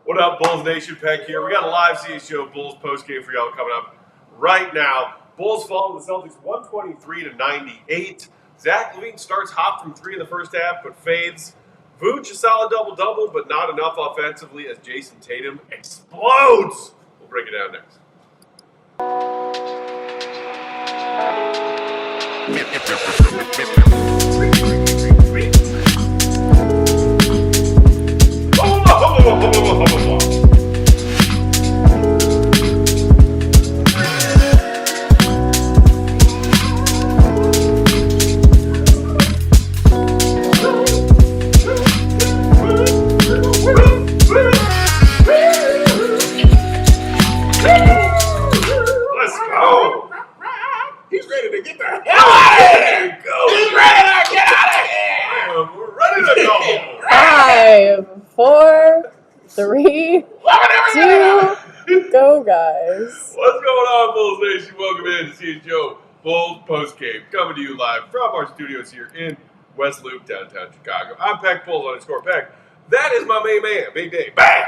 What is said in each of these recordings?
What up, Bulls Nation? Peck here. We got a live CHGO Bulls postgame for y'all coming up right now. Bulls fall to the Celtics 123-98. Zach LaVine starts hot from 3 in the first half, but fades. Vooch a solid double-double, but not enough offensively as Jayson Tatum explodes. We'll break it down next. Go, guys. What's going on, Bulls Nation? Welcome in to CHGO Bulls Postgame, coming to you live from our studios here in West Loop, downtown Chicago. I'm Peck Bulls_Peck. That is my main man, Big Dave. Bam!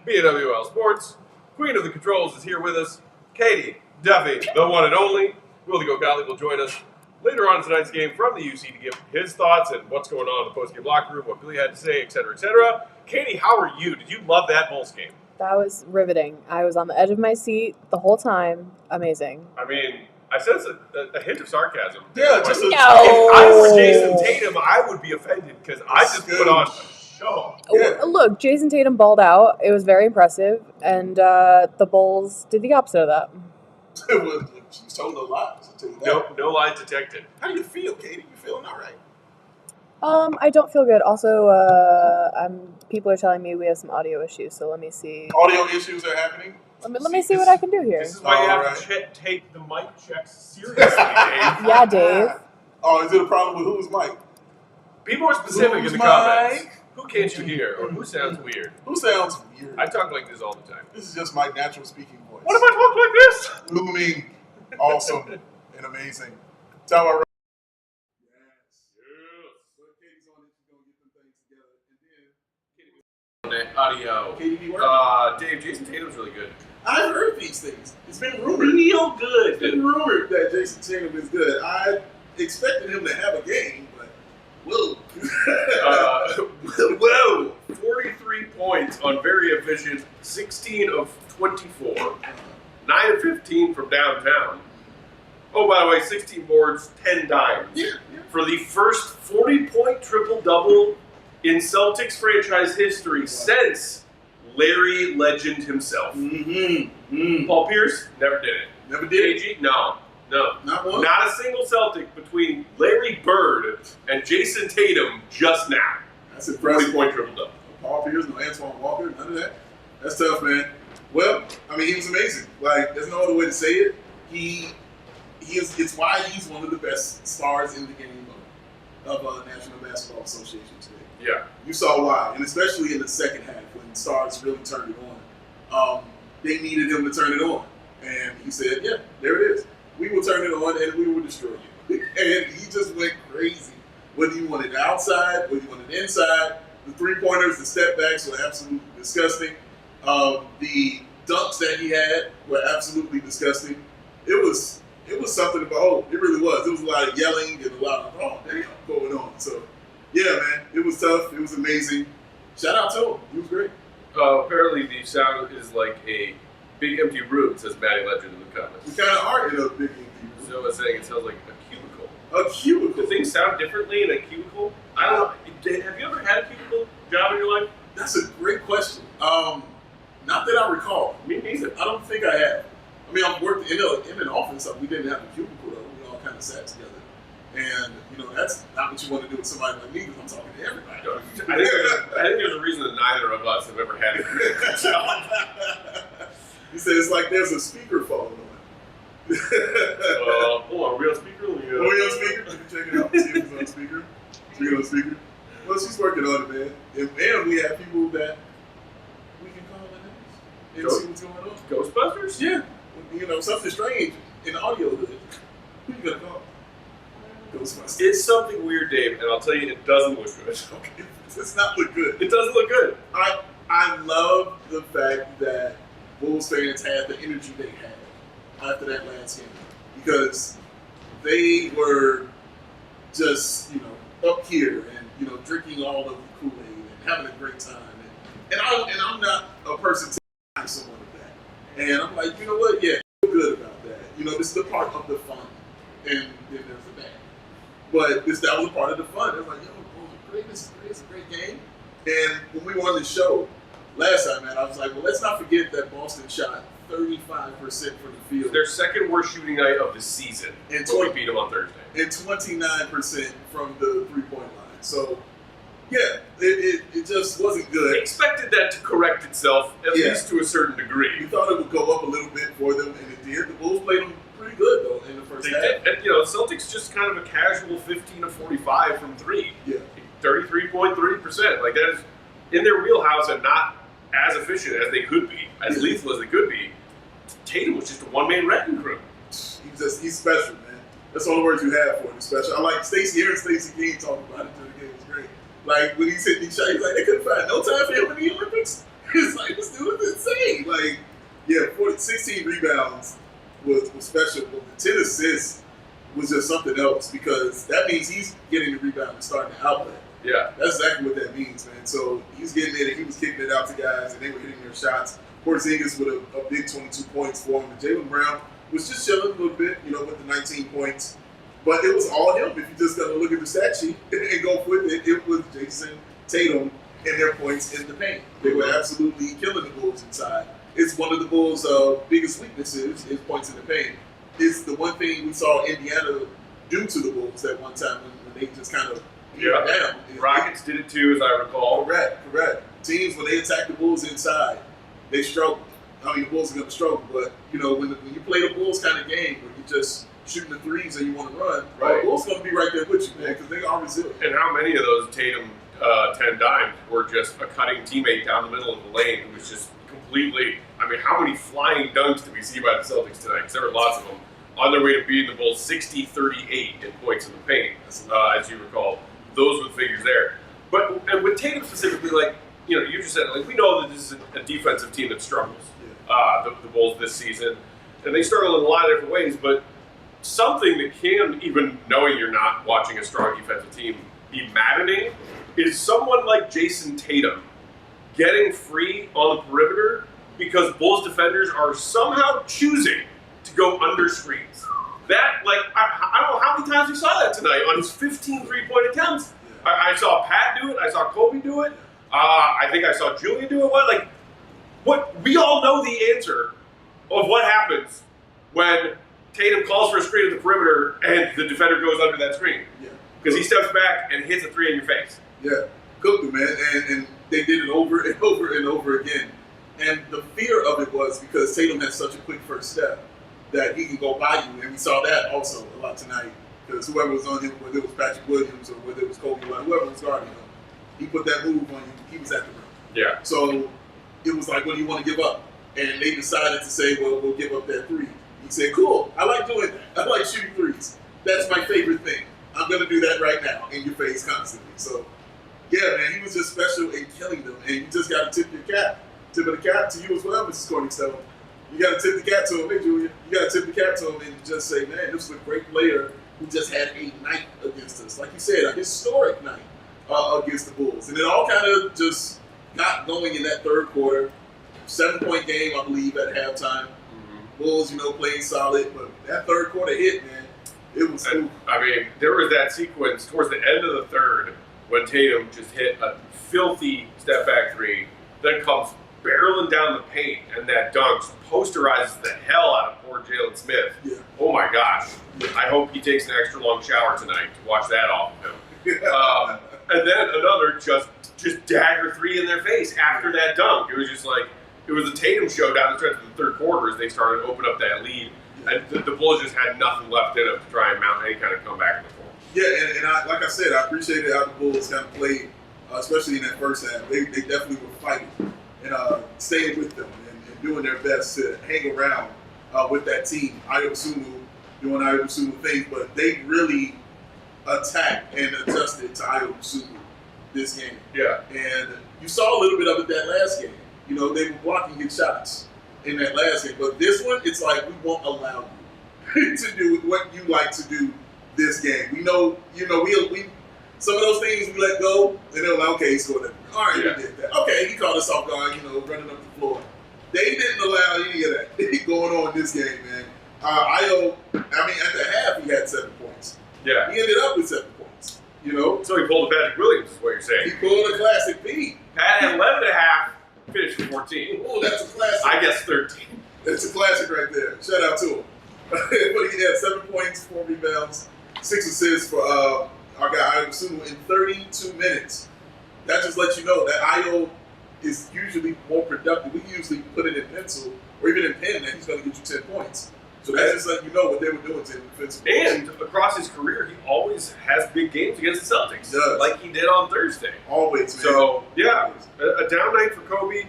BWL Sports. Queen of the Controls is here with us. Katie, Duffy, the one and only. Gottlieb will join us later on in tonight's game from the UC to give his thoughts and what's going on in the postgame locker room, what Billy had to say, etc., etc. Katie, how are you? Did you love that Bulls game? That was riveting. I was on the edge of my seat the whole time. Amazing. I mean, I sense a hint of sarcasm. Yeah, just If I were Jayson Tatum, I would be offended because I just put on a show. Yeah. Look, Jayson Tatum balled out. It was very impressive. And the Bulls did the opposite of that. She was told no lies. No lies detected. How do you feel, Katie? You feeling all right? I don't feel good. Also, people are telling me we have some audio issues, so let me see. Audio issues are happening? Let me see what I can do here. This is why you have to take the mic checks seriously, Dave. Yeah, Dave. Oh, is it a problem with who's mic? Be more specific in the comments. Who can't you hear? Or who sounds weird? Who sounds weird? I talk like this all the time. This is just my natural speaking voice. What if I talk like this? Blooming, awesome, and amazing. That's how I Audio. Dave, Jayson Tatum's really good. I've heard these things. It's been rumored. Real good. It's been rumored that Jayson Tatum is good. I expected him to have a game, but whoa. 43 points on very efficient 16 of 24. 9 of 15 from downtown. Oh, by the way, 16 boards, 10 dimes. Yeah. For the first 40-point triple-double in Celtics franchise history since Larry Legend himself. Paul Pierce never did it. Never did it? AG? No. Not one? Not a single Celtic between Larry Bird and Jayson Tatum just now. That's impressive. 40-point triple-double. Paul Pierce, no Antoine Walker, none of that. That's tough, man. Well, I mean, he was amazing. Like, there's no other way to say it. It's why he's one of the best stars in the game of National Basketball Association today. Yeah. You saw why, and especially in the second half when stars really turned it on. They needed him to turn it on. And he said, yeah, there it is. We will turn it on and we will destroy you. And he just went crazy. Whether you wanted outside, whether you wanted inside, the three-pointers, the step-backs were absolutely disgusting. The dunks that he had were absolutely disgusting. It was something to behold. It really was. There was a lot of yelling and a lot of, oh, damn, going on. So, yeah, man, it was tough. It was amazing. Shout out to him. He was great. Apparently the sound is like a big empty room, says Matty Legend in the comments. We kind of are in a big empty room. So I was saying it sounds like a cubicle. A cubicle? Do things sound differently in a cubicle? I don't know. Have you ever had a cubicle job in your life? That's a great question. Not that I recall. Me neither. I don't think I have. I mean, I've worked in an office. We didn't have a cubicle, though. We all kind of sat together. And, that's not what you want to do with somebody like me, because I'm talking to everybody. I think there's a reason that neither of us have ever had a cubicle job. He said it's like there's a speakerphone on. Hold on, are we on speaker? Are we on speaker? Let me check it out. See if it's on speaker. Speaker on speaker. Well, she's working on it, man. And we have people that we can call in and see what's going on. Ghostbusters? Yeah. Something strange in the audio hood. Who you gonna call? Ghostbusters. It's something weird, Dave, and I'll tell you, it doesn't look good. Okay. It's not look good. It doesn't look good. I love the fact that Bulls fans had the energy they had after that last game, because they were just, up here and, drinking all of the Kool-Aid and having a great time. And I'm not a person to deny someone of that. And I'm like, you know what? Yeah, I feel good about that. This is the part of the fun. And then there's the bad. But that was a part of the fun. It was like, Bulls are great. This is great. It's a great game. And when we were on the show last time, man, I was like, well, let's not forget that Boston shot 35% from the field. Their second worst shooting night of the season. And we beat them on Thursday. And 29% from the three-point line. So, yeah, it just wasn't good. We expected that to correct itself, at least to a certain degree. We thought it would go up a little bit for them, and it did. The Bulls played them pretty good, though, in the first half. Did. And, the Celtics just kind of a casual 15 of 45 from three. Yeah. 33.3%. Like, that is in their wheelhouse and not as efficient as they could be, as lethal as they could be. Tatum was just a one-man wrecking crew. He's special, man. That's all the words you have for him. He's special. I like hearing Stacey King talk about it during the game. It was great. Like, when he's hitting these shots, he's like, they couldn't find no time for him in the Olympics. It's like, this dude is insane. Like, 16 rebounds was special, but the 10 assists was just something else, because that means he's getting the rebound and starting the outlet. Yeah. That's exactly what that means, man. So he's getting it, and he was kicking it out to guys, and they were hitting their shots. Porzingis with a big 22 points for him. And Jaylen Brown was just chilling a little bit, with the 19 points. But it was all him. If you just got to look at the stat sheet and go with it, it was Jayson Tatum and their points in the paint. They were absolutely killing the Bulls inside. It's one of the Bulls' biggest weaknesses is points in the paint. It's the one thing we saw Indiana do to the Bulls at one time when they just kind of down. Rockets did it too, as I recall. Correct. Teams, when they attack the Bulls inside, they struggle. I mean, the Bulls are going to struggle, but, when you play the Bulls kind of game where you're just shooting the threes and you want to run, the Bulls going to be right there with you, man, because they are resilient. And how many of those Tatum 10 dimes were just a cutting teammate down the middle of the lane who was just completely, how many flying dunks did we see by the Celtics tonight? Because there were lots of them on their way to beating the Bulls 60-38 in points in the paint, as you recall. Those were the figures there. And with Tatum specifically, you just said, we know that this is a defensive team that struggles, the Bulls this season. And they struggle in a lot of different ways, but something that can, even knowing you're not watching a strong defensive team, be maddening is someone like Jayson Tatum getting free on the perimeter because Bulls defenders are somehow choosing to go under screens. That, I don't know how many times we saw that tonight on his 15 three-point attempts. I saw Pat do it. I saw Coby do it. I think I saw Julian do it. What we all know the answer of what happens when Tatum calls for a screen at the perimeter and the defender goes under that screen. Yeah. Because he steps back and hits a three in your face. Yeah. Cooked him, man. And they did it over and over and over again. And the fear of it was because Tatum has such a quick first step that he can go by you. And we saw that also a lot tonight. Because whoever was on him, whether it was Patrick Williams or whether it was Coby, whoever was guarding him, he put that move on you. He was at the rim. Yeah. So it was like, what do you want to give up? And they decided to say, well, we'll give up that three. He said, cool. I like doing that. I like shooting threes. That's my favorite thing. I'm going to do that right now in your face constantly. So, yeah, man, he was just special in killing them. And you just got to tip your cap. Tip of the cap to you as well, Mrs. Corningstone. You got to tip the cap to him. Hey, Julia. You got to tip the cap to him and just say, man, this was a great player who just had a night against us. Like you said, a historic night against the Bulls. And it all kind of just got going in that third quarter. 7-point game, I believe, at halftime. Bulls, playing solid. But that third quarter hit, man, it was cool. There was that sequence towards the end of the third when Tatum just hit a filthy step-back three, then comes barreling down the paint, and that dunk posterizes the hell out of poor Jalen Smith. Yeah. Oh, my gosh. Yeah. I hope he takes an extra long shower tonight to watch that off of him. And then another just dagger three in their face after that dunk. It was just it was a Tatum show down the stretch of the third quarter as they started to open up that lead. And the Bulls just had nothing left in them to try and mount any kind of comeback in the fourth. Yeah, and I, like I said, I appreciated how the Bulls kind of played, especially in that first half. They definitely were fighting and staying with them and doing their best to hang around with that team. Ayo Dosunmu doing Ayo Dosunmu things, but they really attacked and adjusted to Ayo Dosunmu this game. Yeah. And you saw a little bit of it that last game. You know, they were blocking his shots in that last game. But this one, it's like, we won't allow you to do what you like to do this game. We know, you know, we some of those things we let go, and they're like, okay, he scored that. All right, we did that. Okay, he caught us off guard, you know, running up the floor. They didn't allow any of that going on in this game, man. At the half, he had 7 points. Yeah. He ended up with 7 points, you know? So he pulled a Patrick Williams, is what you're saying. He pulled a classic P. Pat had 11 and a half, finished with 14. Oh, that's a classic. I guess 13. That's a classic right there. Shout out to him. But he had 7 points, 4 rebounds, 6 assists for our guy Ayo Dosunmu in 32 minutes. That just lets you know that Ayo is usually more productive. We usually put it in pencil or even in pen that he's going to get you 10 points. So that's just letting you know what they were doing to him defensively. And across his career, he always has big games against the Celtics. He does. Like he did on Thursday. Always, man. So, yeah, a down night for Coby.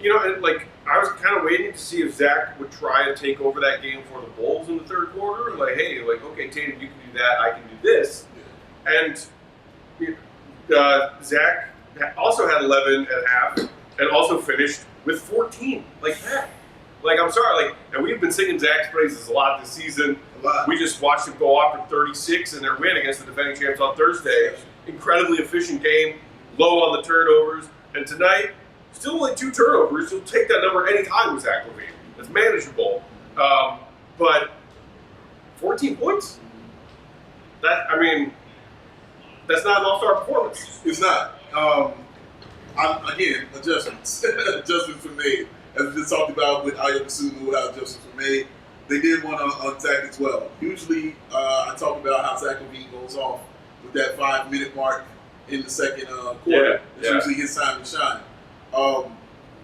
You know, and like, I was kind of waiting to see if Zach would try and take over that game for the Bulls in the third quarter. Like, hey, like, okay, Tatum, you can do that. I can do this. Yeah. And Zach also had 11 and a half and also finished with 14. Like that. Like, I'm sorry. Like, and we've been singing Zach's praises a lot this season. A lot. We just watched him go off for 36 in their win against the defending champs on Thursday. Incredibly efficient game, low on the turnovers. And tonight, still only 2 turnovers. He'll take that number any time with Zach LaVine. It's manageable. But 14 points? That's not an all-star performance. It's not. Again, adjustments. Adjustments were made. As we just talked about with Ayo Dosunmu, how adjustments were made. They did one on Zach as well. Usually, I talk about how Zach LaVine goes off with that 5-minute mark in the second quarter. It's usually his time to shine.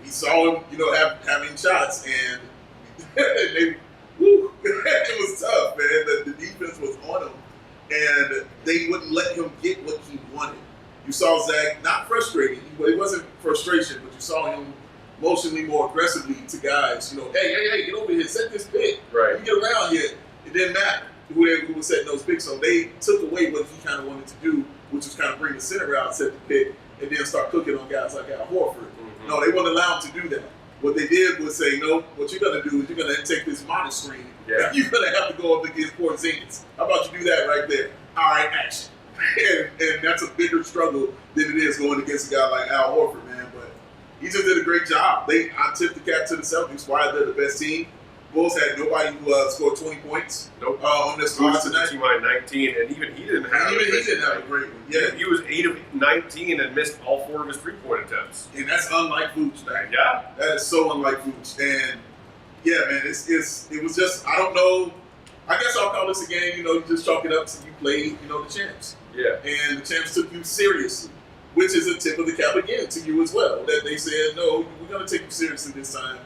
We saw him, you know, having shots, and it was tough, man. The defense was on him, and they wouldn't let him get what he wanted. You saw Zach not frustrated. It wasn't frustration, but you saw him motioning more aggressively to guys. You know, hey, get over here, set this pick. Right. You get around here. It didn't matter who was setting those picks. So they took away what he kind of wanted to do, which was kind of bring the center out, set the pick, and then start cooking on guys like Al Horford. Mm-hmm. No, they wouldn't allow him to do that. What they did was say, no, what you're going to do is you're going to take this modest screen. Yeah. You're going to have to go up against Porzingis. How about you do that right there? All right, action. and that's a bigger struggle than it is going against a guy like Al Horford, man. But he just did a great job. I tipped the cap to the Celtics. Why they're the best team. Bulls had nobody who scored 20 points on this squad tonight. Team had 19, and even he didn't have a great one. Yeah, he was 8 of 19 and missed all 4 of his 3-point attempts. And that's unlike Vooch, man. Yeah, that is so unlike Vooch. And yeah, man, it was just, I don't know. I guess I'll call this a game. You know, you just chalk it up to you played, you know, the champs. Yeah, and the champs took you seriously, which is a tip of the cap again to you as well. That they said, no, we're going to take you seriously this time.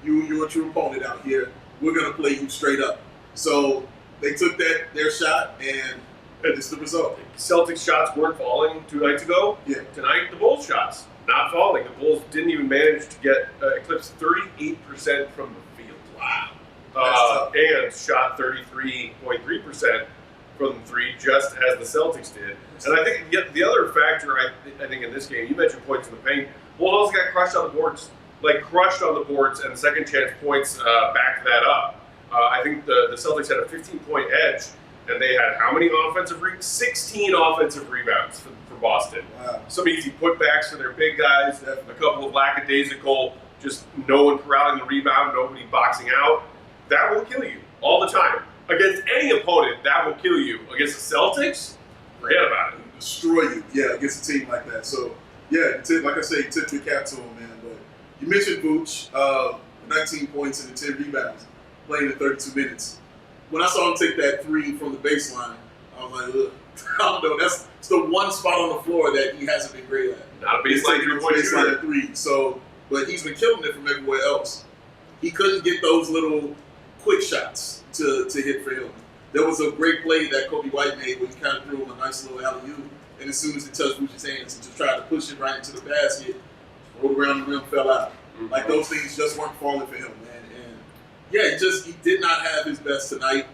You're a true opponent out here. We're going to play you straight up. So they took their shot, and it's the result. Celtics shots weren't falling 2 nights ago. Yeah. Tonight, the Bulls shots not falling. The Bulls didn't even manage to get eclipse 38% from the field. Wow. And shot 33.3% from 3, just as the Celtics did. And I think the other factor, I think in this game, you mentioned points in the paint. Bulls also got crushed on the boards. Crushed on the boards, and second chance points backed that up. I think the Celtics had a 15-point edge, and they had how many offensive 16 offensive rebounds for Boston. Wow. Some easy putbacks for their big guys, a couple of lackadaisical, just no one corralling the rebound, nobody boxing out. That will kill you all the time. Against any opponent, that will kill you. Against the Celtics, forget about it. Destroy you, against a team like that. So, yeah, like I say, tip your cap to him, man. But you mentioned Vooch, 19 points and 10 rebounds, playing in 32 minutes. When I saw him take that 3 from the baseline, I was like, ugh. I don't know. That's the one spot on the floor that he hasn't been great at. Not a baseline 3. So, but he's been killing it from everywhere else. He couldn't get those little quick shots to hit for him. There was a great play that Coby White made where he kind of threw him a nice little alley-oop, and as soon as it touched Vooch's hands, he just tried to push it right into the basket, rolled around the rim, fell out. Mm-hmm. Like, those things just weren't falling for him, man. And yeah, he did not have his best tonight.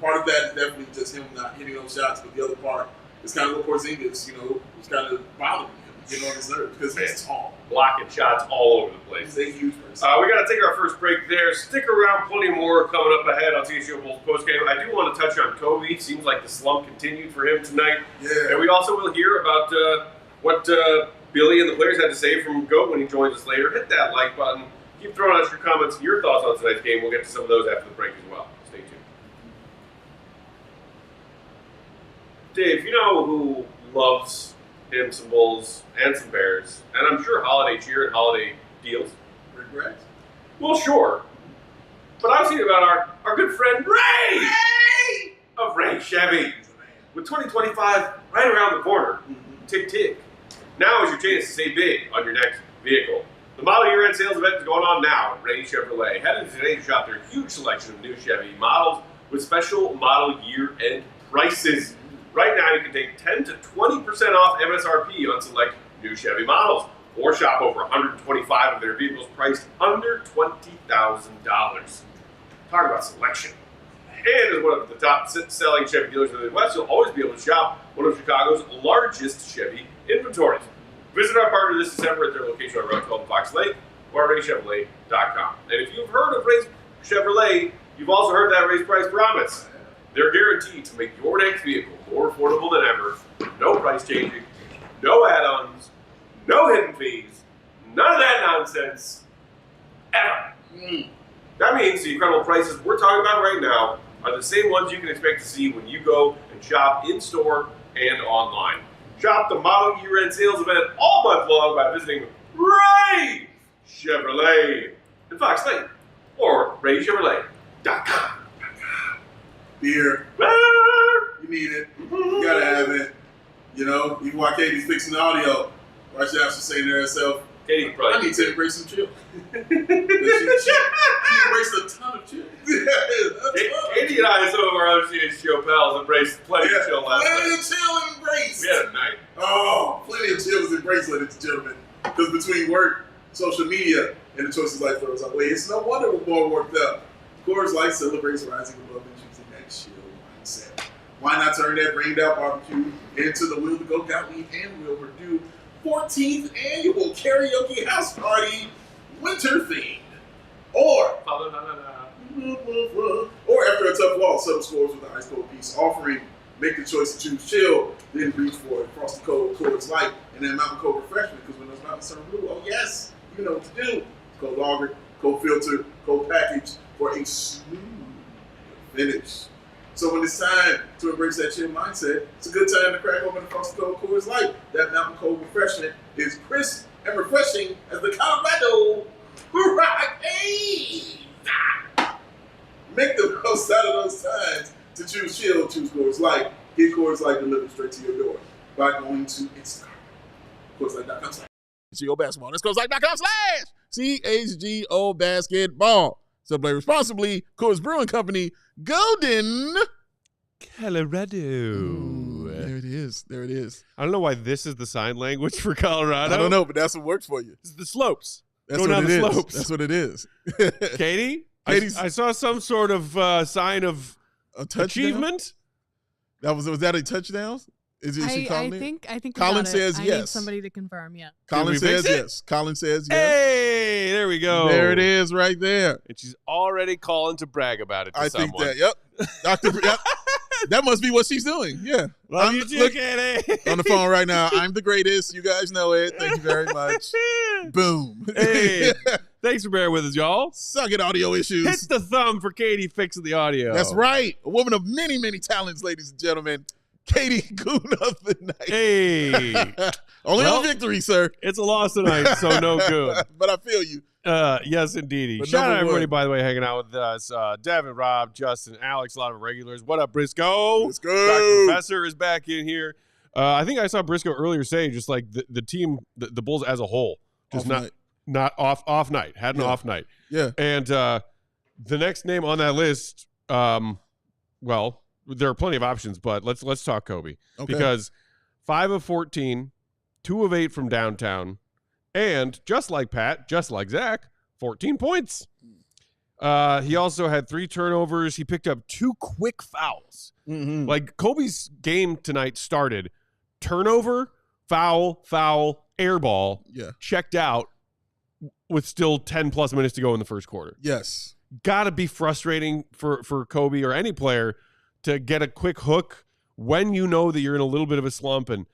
Part of that is definitely just him not hitting those shots, but the other part is kind of what Porzingis, was kind of bothering him. get on his nerves because he's tall. Blocking shots all over the place. He's a huge person. We got to take our first break there. Stick around, plenty more coming up ahead on CHGO Bulls postgame. I do want to touch on Coby. Seems like the slump continued for him tonight. Yeah. And we also will hear about what Billy and the players had to say from GOAT when he joins us later. Hit that like button. Keep throwing out your comments and your thoughts on tonight's game. We'll get to some of those after the break as well. Stay tuned. Dave, you know who loves him some Bulls and some Bears, and I'm sure holiday cheer and holiday deals. Regrets? Well, sure. But I was thinking about our good friend Ray! Of Ray Chevy. With 2025 right around the corner. Tick, tick. Now is your chance to save big on your next vehicle. The model year-end sales event is going on now at Ray Chevrolet. Head into today to shop their huge selection of new Chevy models with special model year-end prices. Right now, you can take 10 to 20% off MSRP on select new Chevy models, or shop over 125 of their vehicles priced under $20,000. Talk about selection. And as one of the top selling Chevy dealers in the Midwest, you'll always be able to shop one of Chicago's largest Chevy inventories. Visit our partner this December at their location on Route 12 in Fox Lake or RayChevrolet.com. And if you've heard of Ray's Chevrolet, you've also heard that Ray's price promise. They're guaranteed to make your next vehicle more affordable than ever. No price changing, no add-ons, no hidden fees, none of that nonsense, ever. That means the incredible prices we're talking about right now are the same ones you can expect to see when you go and shop in-store and online. Shop the model year-end sales event all month long by visiting Ray Chevrolet in Fox Lake or RayChevrolet.com. Beer. You need it. You gotta have it. You know, even while Katie's fixing the audio, why should have to say to herself, Katie probably I need to embrace some chill. she embraced a ton of chill. Katie and I and some of our other CHGO pals embraced plenty of chill last night. Plenty of chill embraced. We had a night. Oh, plenty of chill was embraced, ladies and gentlemen. Because between work, social media, and the choices life throws our way, it's no wonder we're more worked up. Of course, life celebrates rising above and choosing that chill mindset. Why not turn that rained out barbecue into the will to go Gottlieb and will Purdue 14th annual karaoke house party, winter themed? Or after a tough loss, settle scores with an ice cold piece offering. Make the choice to choose chill, then reach for it. Across the cold Coors Light and then Mountain Cold Refreshment, because when those mountains turn blue, oh yes, you know what to do. Cold lager, cold filter, cold package for a smooth finish. So when it's time to embrace that chill mindset, it's a good time to crack open across the cold Coors Light. That Mountain Cold Refreshment is crisp and refreshing as the Colorado Hurricanes. Make the most out of those times. To choose chill, choose Coors Light. Get Coors Light delivered straight to your door by going to Instagram. CHGO Basketball. That's CHGO Basketball. So play responsibly. Coors Brewing Company, Golden, Colorado. There it is. There it is. I don't know why this is the sign language for Colorado. I don't know, but that's what works for you. This is the slopes. That's Going what down it the is. slopes. That's what it is. Katie? Katie's I saw some sort of sign of a touchdown? achievement. Was that a touchdown? Is she calling it? I think Colin we got says it. I yes. need somebody to confirm. Yeah. Colin Did we says fix it? yes. Colin says yes. Hey, there we go. There it is right there. And she's already calling to brag about it to someone. Think that, yep. Yep. That must be what she's doing. Yeah. Love you too, Katie. On the phone right now. I'm the greatest. You guys know it. Thank you very much. Boom. Hey, thanks for bearing with us, y'all. Suck it, audio issues. Hit the thumb for Katie fixing the audio. That's right. A woman of many, many talents, ladies and gentlemen. Katie Goon of the night. Hey. Only on victory, sir. It's a loss tonight, so no good. But I feel you. Yes, indeedy. But Shout out everybody, one. by the way, hanging out with us. Devin, Rob, Justin, Alex, a lot of regulars. What up, Briscoe? Let's go. Dr. Professor is back in here. I think I saw Briscoe earlier saying just like the team, the Bulls as a whole, just not off night, had an off night. Yeah. And the next name on that list, well, there are plenty of options, but let's talk Coby. Okay. Because 5 of 14, 2 of 8 from downtown, and just like Pat, just like Zach, 14 points. He also had 3 turnovers. He picked up 2 quick fouls. Mm-hmm. Like Coby's game tonight started turnover, foul, air ball, Yeah. checked out with still 10 plus minutes to go in the first quarter. Yes. Gotta be frustrating for Coby or any player to get a quick hook when you know that you're in a little bit of a slump and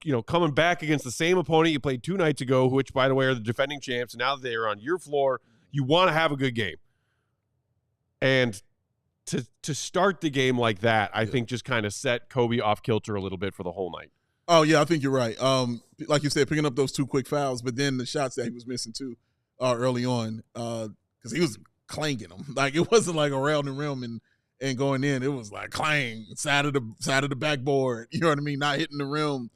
you're coming back against the same opponent you played 2 nights ago, which, by the way, are the defending champs, and now that they are on your floor, you want to have a good game. And to start the game like that, I think just kind of set Coby off kilter a little bit for the whole night. Oh, yeah, I think you're right. Like you said, picking up those 2 quick fouls, but then the shots that he was missing, too, early on, because he was clanging them. Like, it wasn't like around the rim and going in. It was like clang, side of the backboard. You know what I mean? Not hitting the rim.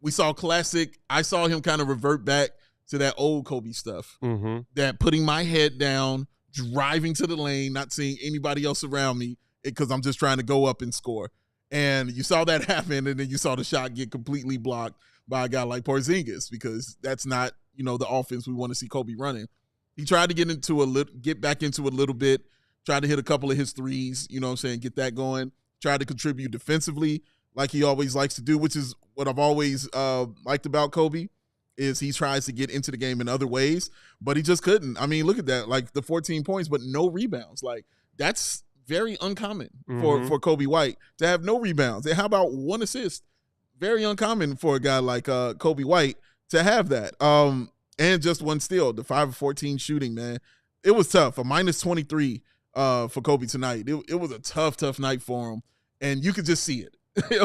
We saw classic. I saw him kind of revert back to that old Coby stuff. Mm-hmm. That putting my head down, driving to the lane, not seeing anybody else around me because I'm just trying to go up and score. And you saw that happen, and then you saw the shot get completely blocked by a guy like Porzingis because that's not, the offense we want to see Coby running. He tried to get back into a little bit, tried to hit a couple of his threes, get that going, tried to contribute defensively like he always likes to do, which is what I've always liked about Coby, is he tries to get into the game in other ways, but he just couldn't. I mean, look at that, like the 14 points, but no rebounds. Like, that's very uncommon for Coby White to have no rebounds. And how about 1 assist? Very uncommon for a guy like Coby White to have that. And just 1 steal, the 5 of 14 shooting, man. It was tough. A minus 23 for Coby tonight. It was a tough night for him. And you could just see it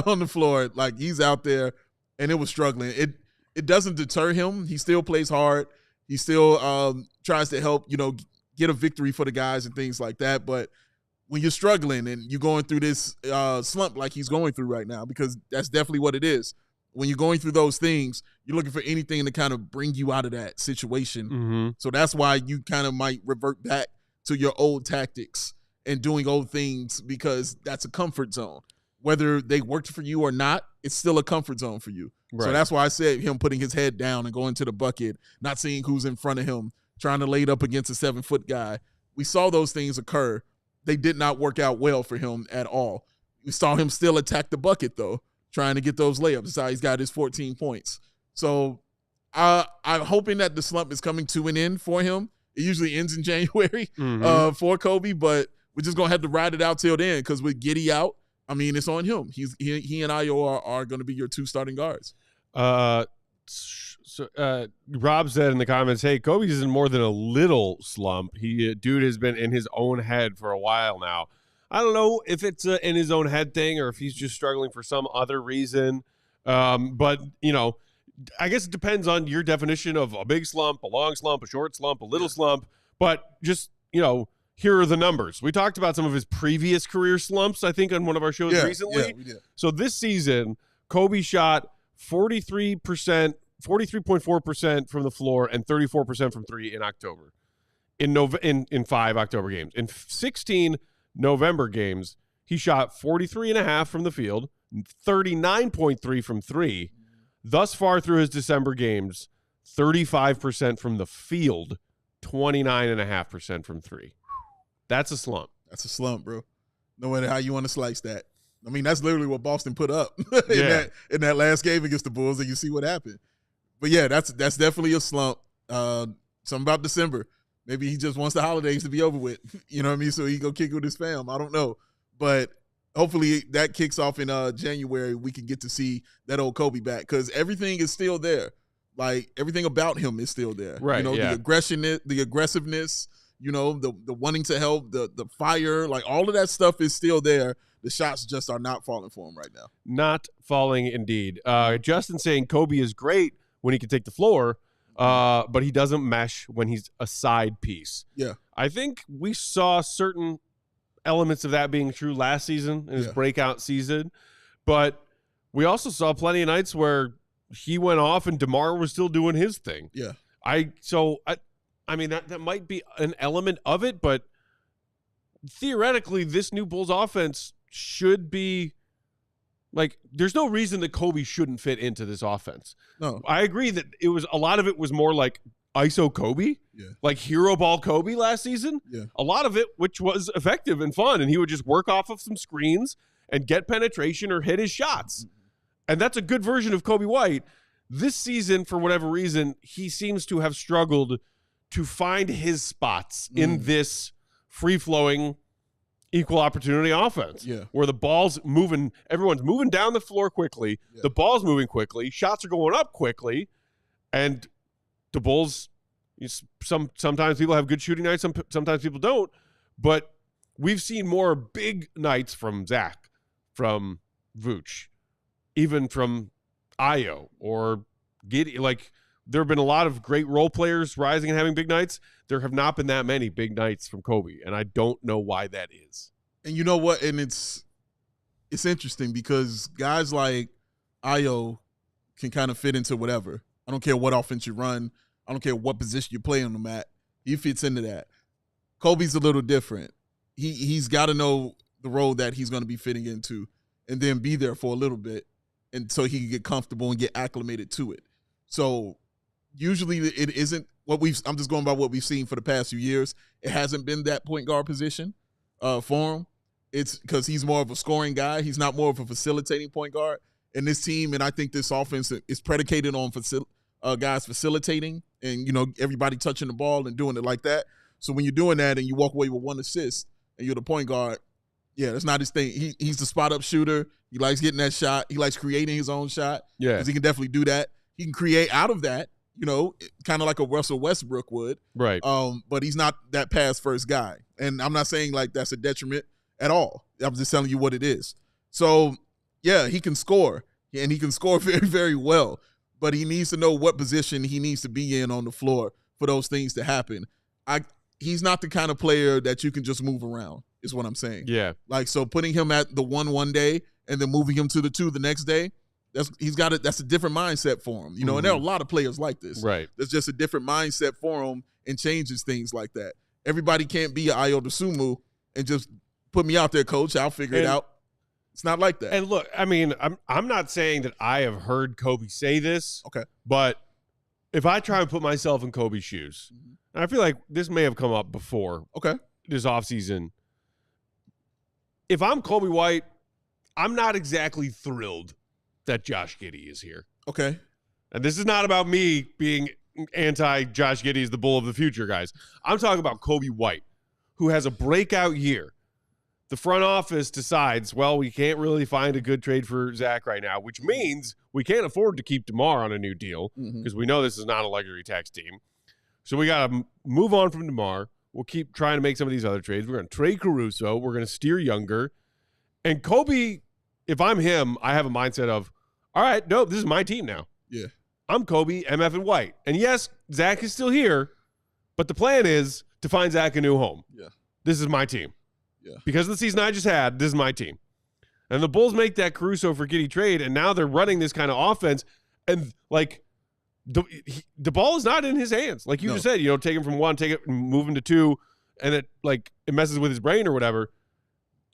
on the floor. Like, he's out there, and it was struggling. It doesn't deter him. He still plays hard. He still tries to help, get a victory for the guys and things like that. But when you're struggling and you're going through this slump like he's going through right now, because that's definitely what it is. When you're going through those things, you're looking for anything to kind of bring you out of that situation. Mm-hmm. So that's why you kind of might revert back to your old tactics and doing old things, because that's a comfort zone. Whether they worked for you or not, it's still a comfort zone for you. Right. So that's why I said him putting his head down and going to the bucket, not seeing who's in front of him, trying to lay it up against a 7-foot guy. We saw those things occur. They did not work out well for him at all. We saw him still attack the bucket, though, trying to get those layups. That's how he's got his 14 points. So I'm hoping that the slump is coming to an end for him. It usually ends in January for Coby, but we're just going to have to ride it out till then, because with Giddey out, I mean, it's on him. He and Ayo are going to be your 2 starting guards. Rob said in the comments, hey, Coby's isn't more than a little slump. Dude has been in his own head for a while now. I don't know if it's in his own head thing or if he's just struggling for some other reason. But, I guess it depends on your definition of a big slump, a long slump, a short slump, a little slump. But just, here are the numbers. We talked about some of his previous career slumps, I think, on one of our shows recently. Yeah, we did. So this season, Coby shot 43.4% from the floor and 34% from 3 in October. In 5 October games. In 16 November games, he shot 43.5 from the field, 39.3 from 3. Thus far through his December games, 35% from the field, 29.5% from 3. That's a slump. That's a slump, bro. No matter how you want to slice that. I mean, that's literally what Boston put up in that last game against the Bulls, and you see what happened. But yeah, that's definitely a slump. Something about December. Maybe he just wants the holidays to be over with. You know what I mean? So he go kick with his fam. I don't know. But hopefully that kicks off in January. We can get to see that old Coby back, because everything is still there. Like, everything about him is still there. Right. The aggressiveness, the wanting to help, the fire, like all of that stuff is still there. The shots just are not falling for him right now. Not falling, indeed. Justin saying Coby is great when he can take the floor, but he doesn't mesh when he's a side piece. Yeah. I think we saw certain elements of that being true last season in his breakout season, but we also saw plenty of nights where he went off and DeMar was still doing his thing. Yeah. I mean, that might be an element of it, but theoretically, this new Bulls offense should be like, there's no reason that Coby shouldn't fit into this offense. No. I agree that a lot of it was more like ISO Coby, like hero ball Coby last season. Yeah. A lot of it, which was effective and fun, and he would just work off of some screens and get penetration or hit his shots. And that's a good version of Coby White. This season, for whatever reason, he seems to have struggled to find his spots in this free-flowing equal opportunity offense. Yeah. Where the ball's moving, everyone's moving down the floor quickly, the ball's moving quickly, shots are going up quickly, and the Bulls, sometimes people have good shooting nights, sometimes people don't, but we've seen more big nights from Zach, from Vooch, even from Ayo or Giddey. Like, there have been a lot of great role players rising and having big nights. There have not been that many big nights from Coby, and I don't know why that is. And you know what? And it's interesting because guys like Ayo can kind of fit into whatever. I don't care what offense you run. I don't care what position you play on the mat. He fits into that. Coby's a little different. He's got to know the role that he's going to be fitting into and then be there for a little bit and so he can get comfortable and get acclimated to it. So usually it isn't what I'm just going by what we've seen for the past few years. It hasn't been that point guard position for him. It's because he's more of a scoring guy. He's not more of a facilitating point guard. And this team, and I think this offense is predicated on guys facilitating and, you know, everybody touching the ball and doing it like that. So when you're doing that and you walk away with 1 assist and you're the point guard, yeah, that's not his thing. He's the spot-up shooter. He likes getting that shot. He likes creating his own shot. Yeah. Because he can definitely do that. He can create out of that, you know, kind of like a Russell Westbrook would. Right. But he's not that pass-first guy. And I'm not saying, like, that's a detriment at all. I'm just telling you what it is. So, yeah, he can score. And he can score very, very well. But he needs to know what position he needs to be in on the floor for those things to happen. He's not the kind of player that you can just move around, is what I'm saying. Yeah. Like, so putting him at the 1 day and then moving him to the 2 the next day, that's a different mindset for him. You know, and there are a lot of players like this. Right. There's just a different mindset for him and changes things like that. Everybody can't be an Ayo Dosunmu and just put me out there, coach. I'll figure it out. It's not like that. And look, I mean, I'm not saying that I have heard Coby say this. Okay. But if I try and put myself in Coby's shoes, and I feel like this may have come up before. Okay. This offseason. If I'm Coby White, I'm not exactly thrilled that Josh Giddey is here. Okay. And this is not about me being anti-Josh Giddey as the bull of the future, guys. I'm talking about Coby White, who has a breakout year. The front office decides, well, we can't really find a good trade for Zach right now, which means we can't afford to keep DeMar on a new deal because we know this is not a luxury tax team. So we got to move on from DeMar. We'll keep trying to make some of these other trades. We're going to trade Caruso. We're going to steer younger. And Coby, if I'm him, I have a mindset of, all right, no, this is my team now. Yeah. I'm Coby, MF, and White. And yes, Zach is still here, but the plan is to find Zach a new home. Yeah. This is my team. Yeah. Because of the season I just had, this is my team. And the Bulls make that Caruso for Giddey trade, and now they're running this kind of offense. And, like, the ball is not in his hands. Like you just said, you know, take him from 1, take it and move him to 2, and it messes with his brain or whatever.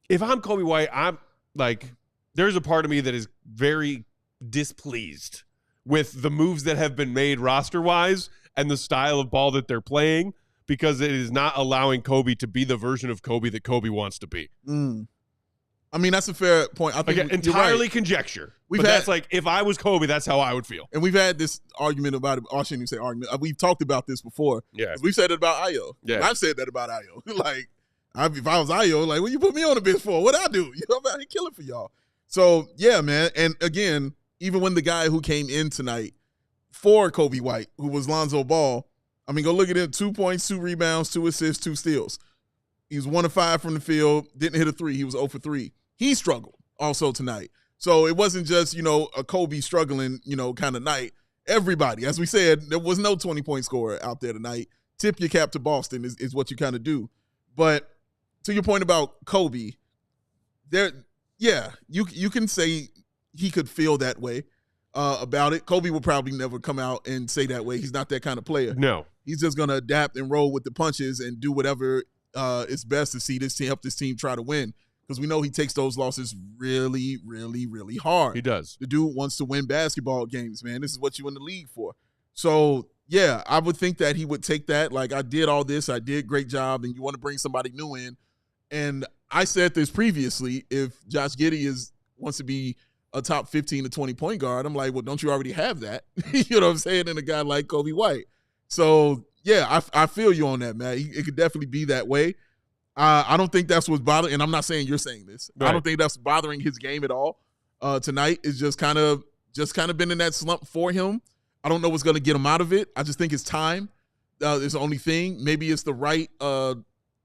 If I'm Coby White, I'm like, there's a part of me that is very displeased with the moves that have been made roster-wise and the style of ball that they're playing, because it is not allowing Coby to be the version of Coby that Coby wants to be. I mean, that's a fair point. I think entirely conjecture. That's like, if I was Coby, that's how I would feel. And we've had this argument about it. I shouldn't even say argument. We've talked about this before. Yeah. We've said it about Ayo. Yeah. I've said that about Ayo. Like, if I was Ayo, like, what you put me on the bench for? What'd I do? You know, I'm out here killing for y'all. So, yeah, man. And again, even when the guy who came in tonight for Coby White, who was Lonzo Ball, I mean, go look at it. 2 points, 2 rebounds, 2 assists, 2 steals. He was 1 of 5 from the field, didn't hit a 3. He was 0 for 3. He struggled also tonight. So it wasn't just, you know, a Coby struggling, you know, kind of night. Everybody, as we said, there was no 20-point scorer out there tonight. Tip your cap to Boston is what you kind of do. But to your point about Coby, you can say he could feel that way about it. Coby will probably never come out and say that way. He's not that kind of player. No. He's just going to adapt and roll with the punches and do whatever is best to see this team, help this team try to win. Because we know he takes those losses really, really, really hard. He does. The dude wants to win basketball games, man. This is what you're in the league for. So, yeah, I would think that he would take that. Like, I did all this. I did great job. And you want to bring somebody new in. And I said this previously. If Josh Giddey wants to be a top 15 to 20 point guard. I'm like, well, don't you already have that? You know what I'm saying? And a guy like Coby White. So, yeah, I feel you on that, man. It could definitely be that way. I don't think that's what's bothering, and I'm not saying you're saying this. Right. I don't think that's bothering his game at all. Tonight is just kind of been in that slump for him. I don't know what's going to get him out of it. I just think it's time. It's the only thing. Maybe it's the right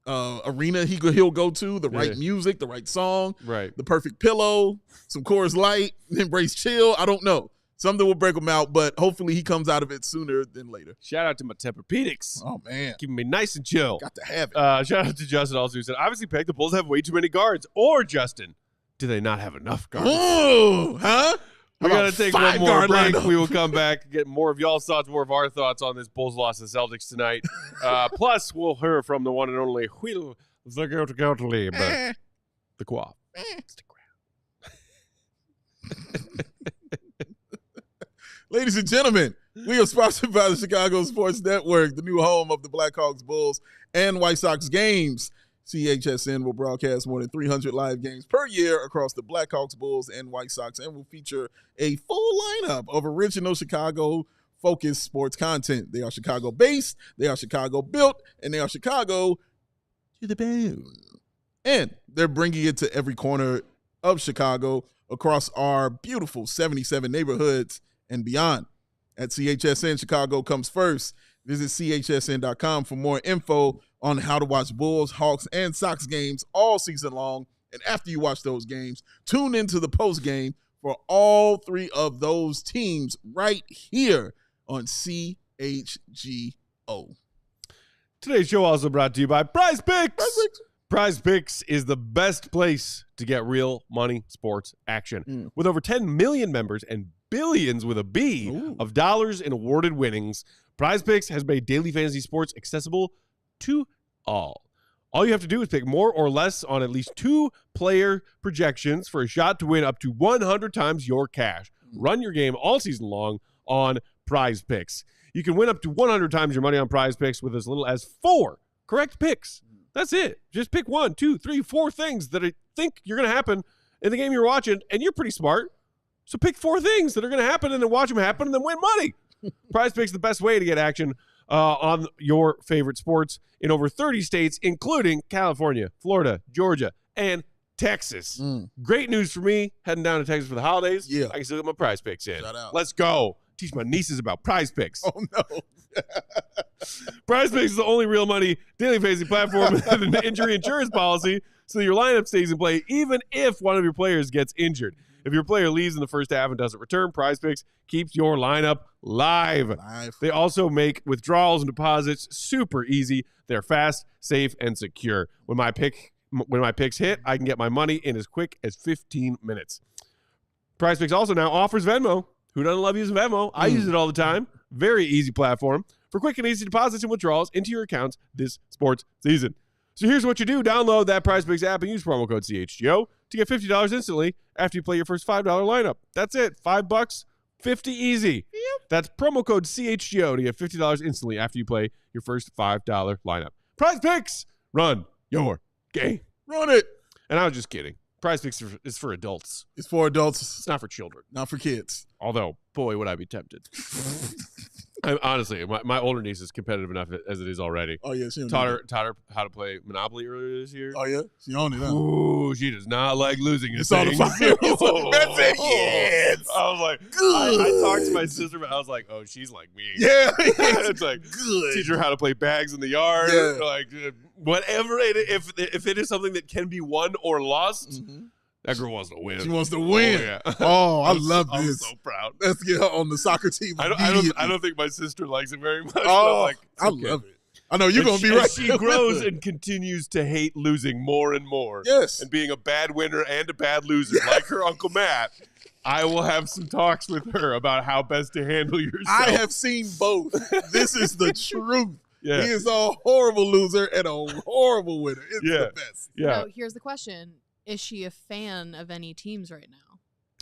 arena he'll go to, the right music, the right song, the perfect pillow, some Coors Light, embrace chill. I don't know. Something will break him out, but hopefully he comes out of it sooner than later. Shout out to my Tempur-Pedics. Oh, man. Keeping me nice and chill. Got to have it. Shout out to Justin also, who said, obviously, Peck, the Bulls have way too many guards. Or, Justin, do they not have enough guards? Oh, huh? We're going to take one more break. We will come back and get more of y'all's thoughts, more of our thoughts on this Bulls loss to the Celtics tonight. Plus, we'll hear from the one and only Gottlieb, the Quaff. Stick around. Ladies and gentlemen, we are sponsored by the Chicago Sports Network, the new home of the Blackhawks, Bulls, and White Sox games. CHSN will broadcast more than 300 live games per year across the Blackhawks, Bulls, and White Sox, and will feature a full lineup of original Chicago-focused sports content. They are Chicago-based, they are Chicago-built, and they are Chicago to the bone. And they're bringing it to every corner of Chicago across our beautiful 77 neighborhoods and beyond. At CHSN, Chicago comes first. Visit chsn.com for more info on how to watch Bulls, Hawks, and Sox games all season long. And after you watch those games, tune into the postgame for all three of those teams right here on CHGO. Today's show also brought to you by Prize Picks. Prize Picks is the best place to get real money sports action. With over 10 million members and billions with a B of dollars in awarded winnings, Prize Picks has made daily fantasy sports accessible to all. All you have to do is pick more or less on at least 2 player projections for a shot to win up to 100 times your cash. Run your game all season long on Prize Picks. You can win up to 100 times your money on Prize Picks with as little as 4 correct picks. That's it. Just pick 1, 2, 3, 4 things that I think you're going to happen in the game you're watching, and you're pretty smart. So pick 4 things that are going to happen and then watch them happen and then win money. Prize Picks is the best way to get action on your favorite sports in over 30 states, including California, Florida, Georgia, and Texas. Great news for me heading down to Texas for the holidays. Yeah. I can still get my Prize Picks in. Shout out. Let's go. Teach my nieces about Prize Picks. Oh, no. Prize Picks is the only real money daily fantasy platform with an injury insurance policy, so your lineup stays in play even if one of your players gets injured. If your player leaves in the first half and doesn't return, Prize Picks keeps your lineup live. They also make withdrawals and deposits super easy. They're fast, safe, and secure. When my picks hit, I can get my money in as quick as 15 minutes. Prize Picks also now offers Venmo. Who doesn't love using Venmo? I use it all the time. Very easy platform for quick and easy deposits and withdrawals into your accounts this sports season. So here's what you do. Download that Prize Picks app and use promo code CHGO to get $50 instantly after you play your first $5 lineup. That's it. $5, 50 easy. Yep. That's promo code CHGO to get $50 instantly after you play your first $5 lineup. Prize Picks, run your game. Run it. And I was just kidding. Prize Picks is for adults. It's for adults. It's not for children. Not for kids. Although, boy, would I be tempted. Honestly, my older niece is competitive enough as it is already. Oh, yeah. She taught her how to play Monopoly earlier this year. Oh, yeah? She owned it, huh? Ooh, she does not like losing. It's all the fire. That's it, yes. I was like, I talked to my sister, but I was like, oh, she's like me. Yeah. It's like, good. Teach her how to play bags in the yard. Yeah. Like, whatever it is, if it is something that can be won or lost, that girl wants to win. She wants to win. Oh, yeah. Oh, I love this. I'm so proud. Let's get her on the soccer team. I don't think my sister likes it very much. Oh, like, I love it. I know you're going to be right. She grows and continues to hate losing more and more. Yes. And being a bad winner and a bad loser, like her Uncle Matt, I will have some talks with her about how best to handle yourself. I have seen both. This is the truth. Yeah. He is a horrible loser and a horrible winner. It's the best. Yeah. So here's the question. Is she a fan of any teams right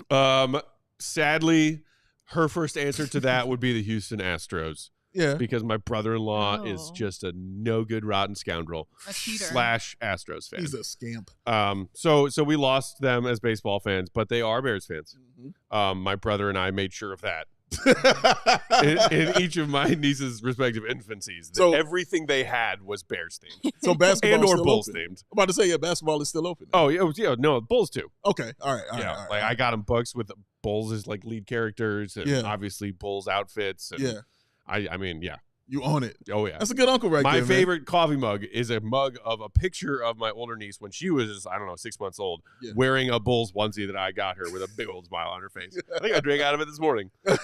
now? Sadly, her first answer to that would be the Houston Astros. Yeah. because my brother-in-law is Oh. just a no good, rotten scoundrel A cheater. / Astros fan. He's a scamp. So we lost them as baseball fans, but they are Bears fans. Mhm. My brother and I made sure of that in each of my niece's respective infancies. So- Everything they had was Bears themed So basketball and or still Bulls open. themed. I'm about to say, yeah, basketball is still open. Oh yeah, no, Bulls too. Okay. All right. All Yeah, right. All like right. I got them books with Bulls as like lead characters, and Yeah. obviously Bulls outfits. And Yeah. I mean, yeah. You own it. Oh yeah. That's a good uncle right My there, man. favorite coffee mug is a mug of a picture of my older niece when she was, I don't know, 6 months old, Yeah. wearing a Bulls onesie that I got her with a big old smile on her face. I think I drank out of it this morning. Puts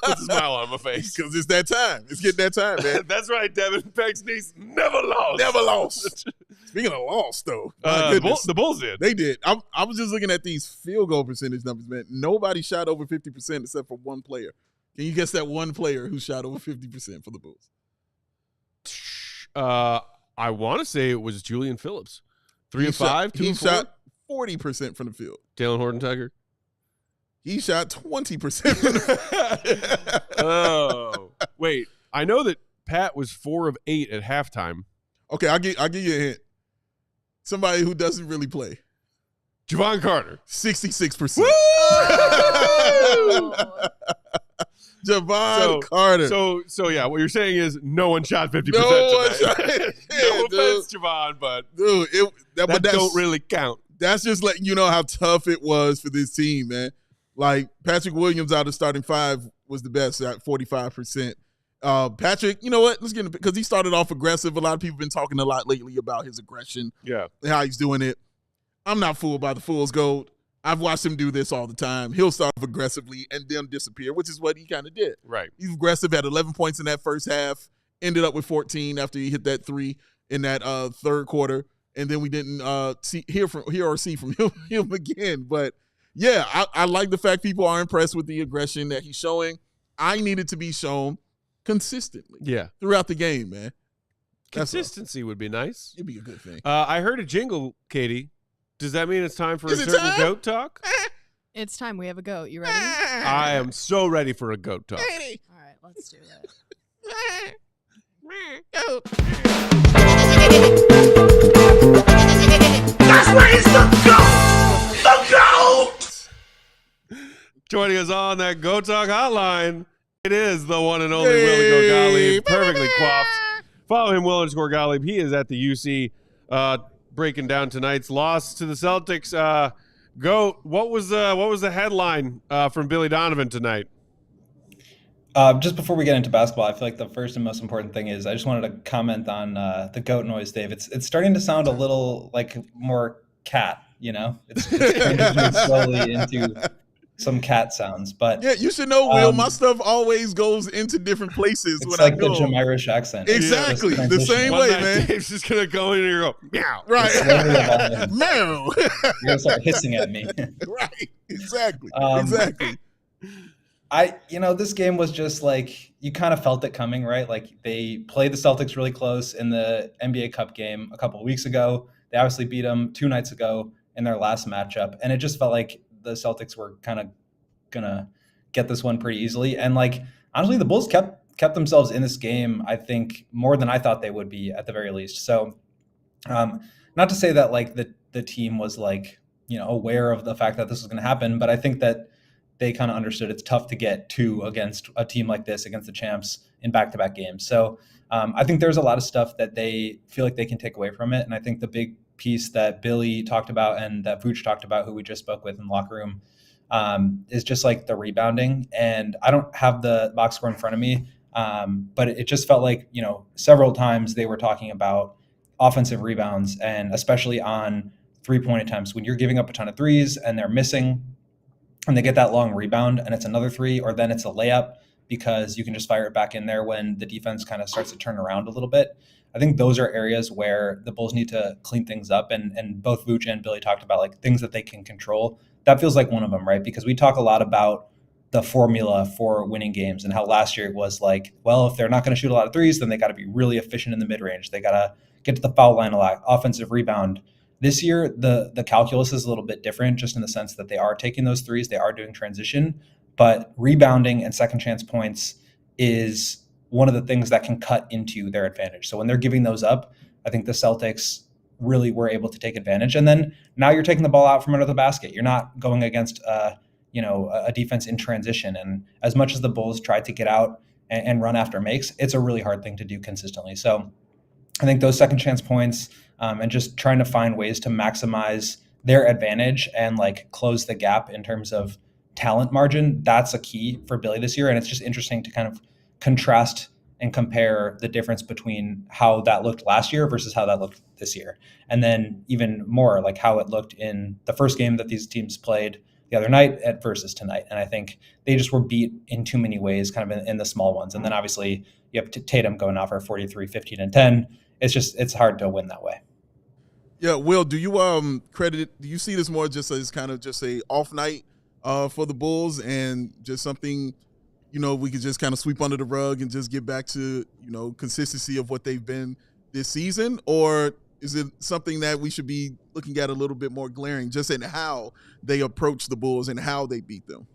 a smile on my face. Because it's that time. It's getting that time, man. That's right, Devin. Peck's niece never lost. Never lost. Speaking of lost, though, my goodness. The Bulls did. They did. I was just looking at these field goal percentage numbers, man. Nobody shot over 50% except for one player. Can you guess that one player who shot over 50% for the Bulls? I want to say it was Julian Phillips. 3 of 5, 2 He of 4. shot 40% from the field. Dalen Horton-Tucker. He shot 20% from the field. Oh, wait. I know that Pat was 4 of 8 at halftime. Okay, I'll give you a hint. Somebody who doesn't really play. Javon Carter. 66%. Woo! Javon Carter. So yeah, what you're saying is no one shot 50% No one tonight. shot- No Yeah, offense, Javon, but Dude, that but that's, don't really count. that's just letting you know how tough it was for this team, man. Like, Patrick Williams out of starting 5 was the best at 45%. Patrick, you know what? Let's get into, because he started off aggressive. A lot of people have been talking a lot lately about his aggression Yeah. and how he's doing it. I'm not fooled by the fool's gold. I've watched him do this all the time. He'll start off aggressively and then disappear, which is what he kind of did. Right. He's aggressive, had 11 points in that first half, ended up with 14 after he hit that 3 in that third quarter, and then we didn't hear or see from him again. But yeah, I like the fact people are impressed with the aggression that he's showing. I need it to be shown consistently Yeah. throughout the game, man. That's all. Consistency would be nice. It'd be a good thing. I heard a jingle, Katie. Does that mean it's time for Is a it certain time? goat talk? It's time. We have a goat. You ready? I am so ready for a goat talk. All right, let's do it. Joining us on that Goat Talk hotline, it is the one and only Will the Goat Gottlieb, perfectly coiffed. Follow him, Will_Gottlieb. He is at the UC breaking down tonight's loss to the Celtics. Goat, what was the headline from Billy Donovan tonight? Just before we get into basketball, I feel like the first and most important thing is I just wanted to comment on the goat noise, Dave. It's starting to sound a little like more cat, you know? It's transitioning slowly into some cat sounds. But Yeah, you should know, Will. My stuff always goes into different plations it's when like I the go. Jim Irish accent. Exactly, Just the same transitioning. way, One night, man. Dave's just gonna go in and you go meow. Right. It's literally evolving. Meow. You're gonna start hissing at me. Right. Exactly. Um, Exactly. This game was just like, you kind of felt it coming, right? Like, they played the Celtics really close in the NBA Cup game a couple of weeks ago. They obviously beat them 2 nights ago in their last matchup. And it just felt like the Celtics were kind of gonna get this one pretty easily. And like, honestly, the Bulls kept themselves in this game, I think, more than I thought they would be at the very least. So not to say that like the team was like, aware of the fact that this was going to happen, but I think that they kind of understood it's tough to get 2 against a team like this, against the champs in back-to-back games. So I think there's a lot of stuff that they feel like they can take away from it. And I think the big piece that Billy talked about and that Vooch talked about, who we just spoke with in the locker room, is just like the rebounding. And I don't have the box score in front of me, but it just felt like, several times they were talking about offensive rebounds, and especially on 3-point attempts, when you're giving up a ton of threes and they're missing and they get that long rebound and it's another 3, or then it's a layup because you can just fire it back in there when the defense kind of starts to turn around a little bit. I think those are areas where the Bulls need to clean things up. And both Vooch and Billy talked about like things that they can control. That feels like one of them, right? Because we talk a lot about the formula for winning games and how last year it was like, well, if they're not going to shoot a lot of threes, then they got to be really efficient in the mid-range. They got to get to the foul line a lot, offensive rebound. This year, the calculus is a little bit different, just in the sense that they are taking those threes, they are doing transition, but rebounding and second chance points is one of the things that can cut into their advantage. So when they're giving those up, I think the Celtics really were able to take advantage. And then now you're taking the ball out from under the basket. You're not going against a defense in transition. And as much as the Bulls tried to get out and run after makes, it's a really hard thing to do consistently. So I think those second chance points and just trying to find ways to maximize their advantage and like close the gap in terms of talent margin, that's a key for Billy this year. And it's just interesting to kind of contrast and compare the difference between how that looked last year versus how that looked this year. And then even more like how it looked in the first game that these teams played the other night versus tonight. And I think they just were beat in too many ways, kind of in the small ones. And then obviously you have Tatum going off for 43, 15, and 10. It's hard to win that way. Yeah, Will, do you see this more just as kind of just a off night for the Bulls and just something, we could just kind of sweep under the rug and just get back to, consistency of what they've been this season? Or is it something that we should be looking at a little bit more glaring just in how they approach the Bulls and how they beat them?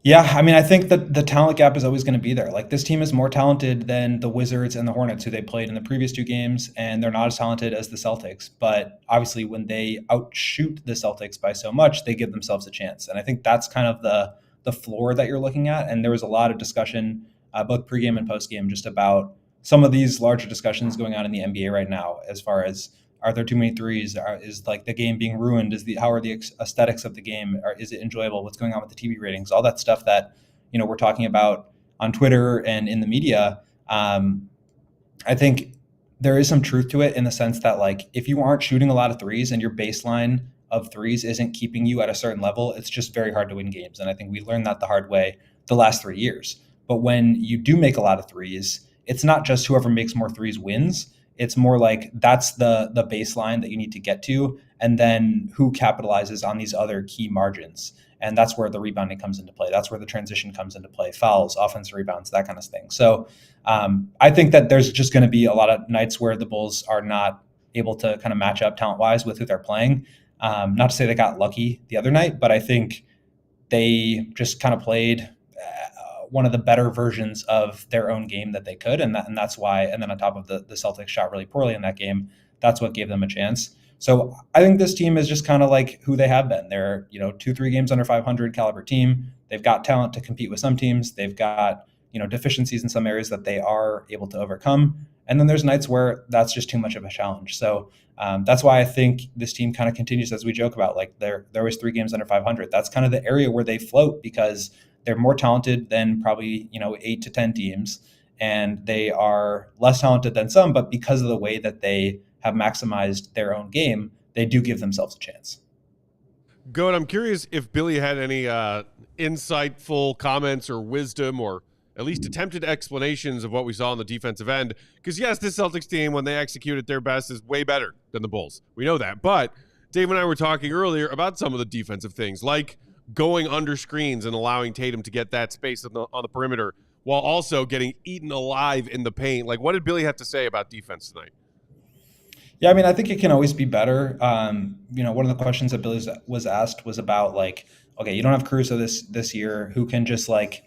Yeah, I mean, I think that the talent gap is always going to be there. Like this team is more talented than the Wizards and the Hornets who they played in the previous two games, and they're not as talented as the Celtics. But obviously when they outshoot the Celtics by so much, they give themselves a chance. And I think that's kind of the floor that you're looking at. And there was a lot of discussion, both pregame and postgame, just about some of these larger discussions going on in the NBA right now, as far as are there too many threes? Is like the game being ruined? How are the aesthetics of the game? Is it enjoyable? What's going on with the TV ratings? All that stuff that we're talking about on Twitter and in the media. I think there is some truth to it in the sense that like if you aren't shooting a lot of threes and your baseline of threes isn't keeping you at a certain level, it's just very hard to win games. And I think we learned that the hard way the last 3 years. But when you do make a lot of threes, it's not just whoever makes more threes wins. It's more like that's the baseline that you need to get to, and then who capitalizes on these other key margins. And that's where the rebounding comes into play. That's where the transition comes into play, fouls, offensive rebounds, that kind of thing. So I think that there's just going to be a lot of nights where the Bulls are not able to kind of match up talent-wise with who they're playing. Not to say they got lucky the other night, but I think they just kind of played one of the better versions of their own game that they could. And that's why, and then on top of the Celtics shot really poorly in that game, that's what gave them a chance. So I think this team is just kind of like who they have been. They're, 2-3 games under 500 caliber team. They've got talent to compete with some teams. They've got, deficiencies in some areas that they are able to overcome. And then there's nights where that's just too much of a challenge. So that's why I think this team kind of continues, as we joke about, like they're always 3 games under 500. That's kind of the area where they float because they're more talented than probably, 8 to 10 teams, and they are less talented than some, but because of the way that they have maximized their own game, they do give themselves a chance. Goat, I'm curious if Billy had any insightful comments or wisdom or at least attempted explanations of what we saw on the defensive end. Because, yes, this Celtics team, when they execute at their best, is way better than the Bulls. We know that. But Dave and I were talking earlier about some of the defensive things, like going under screens and allowing Tatum to get that space on the perimeter while also getting eaten alive in the paint. Like, what did Billy have to say about defense tonight? Yeah, I mean, I think it can always be better. One of the questions that Billy was asked was about like, okay, you don't have Caruso this year who can just like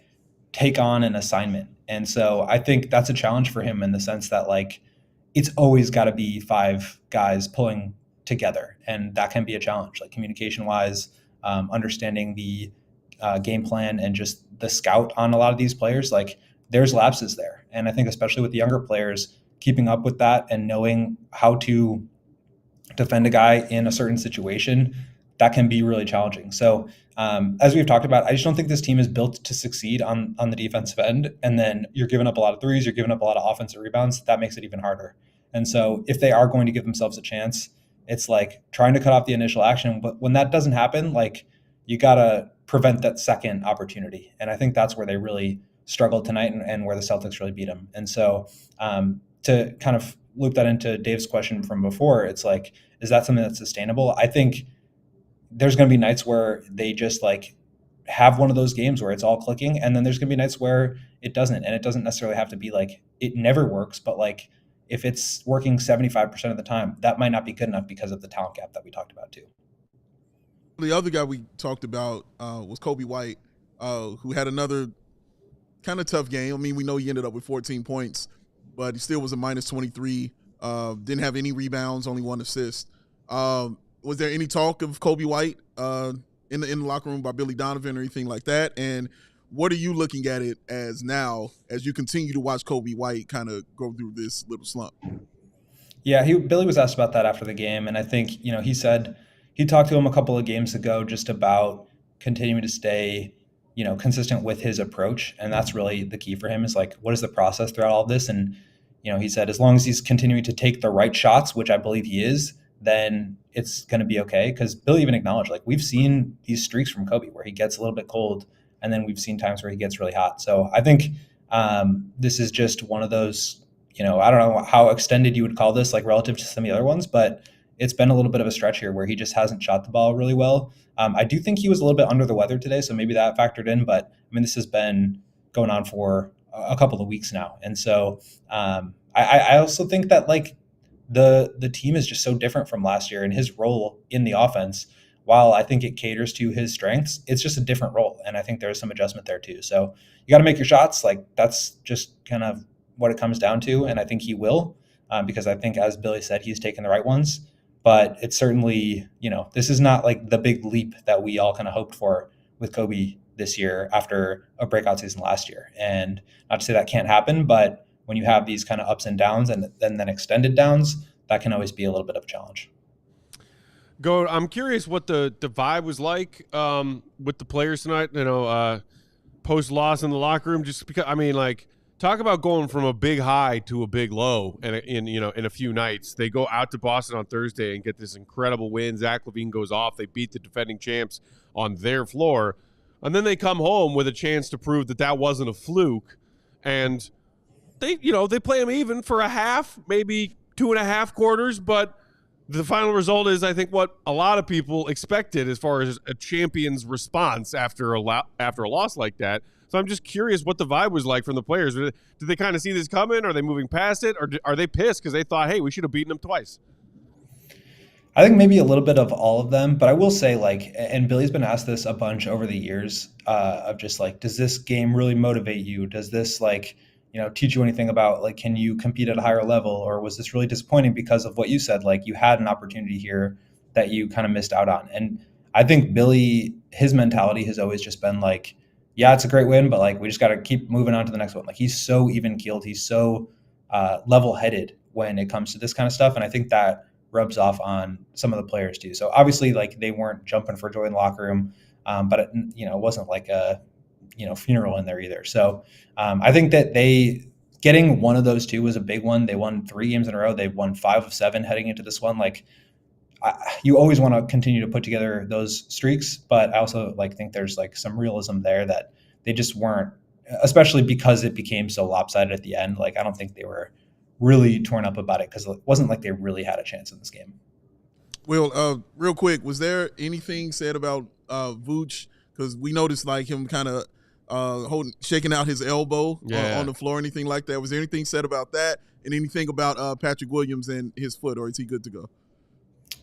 take on an assignment. And so I think that's a challenge for him in the sense that like it's always got to be 5 guys pulling together. And that can be a challenge, like communication wise, understanding the game plan and just the scout on a lot of these players. Like there's lapses there. And I think especially with the younger players, keeping up with that and knowing how to defend a guy in a certain situation, that can be really challenging. So as we've talked about, I just don't think this team is built to succeed on the defensive end. And then you're giving up a lot of threes, you're giving up a lot of offensive rebounds. That makes it even harder. And so if they are going to give themselves a chance, it's like trying to cut off the initial action. But when that doesn't happen, like you got to prevent that second opportunity. And I think that's where they really struggled tonight and where the Celtics really beat them. And so to kind of loop that into Dave's question from before, it's like, is that something that's sustainable? I think there's going to be nights where they just like have one of those games where it's all clicking. And then there's going to be nights where it doesn't. And it doesn't necessarily have to be like it never works, but like if it's working 75% of the time, that might not be good enough because of the talent gap that we talked about too. The other guy we talked about was Coby White, who had another kind of tough game. I mean, we know he ended up with 14 points, but he still was a minus 23. Didn't have any rebounds, only 1 assist. Was there any talk of Coby White in the locker room by Billy Donovan or anything like that? And what are you looking at it as now as you continue to watch Coby White kind of go through this little slump? Yeah, Billy was asked about that after the game, and I think, he said he talked to him a couple of games ago just about continuing to stay, consistent with his approach, and that's really the key for him is like, what is the process throughout all of this? And he said as long as he's continuing to take the right shots, which I believe he is, then it's going to be okay. Because Billy even acknowledged, like, we've seen these streaks from Coby where he gets a little bit cold, and then we've seen times where he gets really hot. So I think this is just one of those. I don't know how extended you would call this, like relative to some of the other ones, but it's been a little bit of a stretch here where he just hasn't shot the ball really well. I do think he was a little bit under the weather today, so maybe that factored in. But I mean, this has been going on for a couple of weeks now, and so I also think that like the team is just so different from last year, and his role in the offense, while I think it caters to his strengths, it's just a different role, and I think there's some adjustment there too. So you got to make your shots. Like that's just kind of what it comes down to, and I think he will, because I think, as Billy said, he's taken the right ones. But it's certainly, this is not like the big leap that we all kind of hoped for with Coby this year after a breakout season last year. And not to say that can't happen, but when you have these kind of ups and downs and then extended downs, that can always be a little bit of a challenge. I'm curious what the vibe was like with the players tonight, post loss in the locker room, just because, talk about going from a big high to a big low in a few nights. They go out to Boston on Thursday and get this incredible win. Zach LaVine goes off. They beat the defending champs on their floor. And then they come home with a chance to prove that wasn't a fluke. And they play them even for a half, maybe 2.5 quarters. But the final result is, I think, what a lot of people expected as far as a champion's response after a loss like that. So I'm just curious what the vibe was like from the players. Did they kind of see this coming? Are they moving past it? Or are they pissed because they thought, hey, we should have beaten them twice? I think maybe a little bit of all of them. But I will say, like, and Billy's been asked this a bunch over the years of just like, does this game really motivate you? Does this teach you anything about like, can you compete at a higher level? Or was this really disappointing because of what you said? Like you had an opportunity here that you kind of missed out on. And I think Billy, his mentality has always just been like, yeah, it's a great win, but like we just got to keep moving on to the next one. Like he's so even keeled, he's so level-headed when it comes to this kind of stuff, and I think that rubs off on some of the players too. So obviously, like they weren't jumping for joy in the locker room, but it wasn't like a funeral in there either. So I think that they getting one of those two was a big one. They won 3 games in a row. They won 5 of 7 heading into this one. Like you always want to continue to put together those streaks, but I also think there's like some realism there that they just weren't, especially because it became so lopsided at the end. Like I don't think they were really torn up about it because it wasn't like they really had a chance in this game. Well, real quick, was there anything said about Vooch? Because we noticed like him kind of shaking out his elbow on the floor, anything like that. Was there anything said about that, and anything about Patrick Williams and his foot, or is he good to go?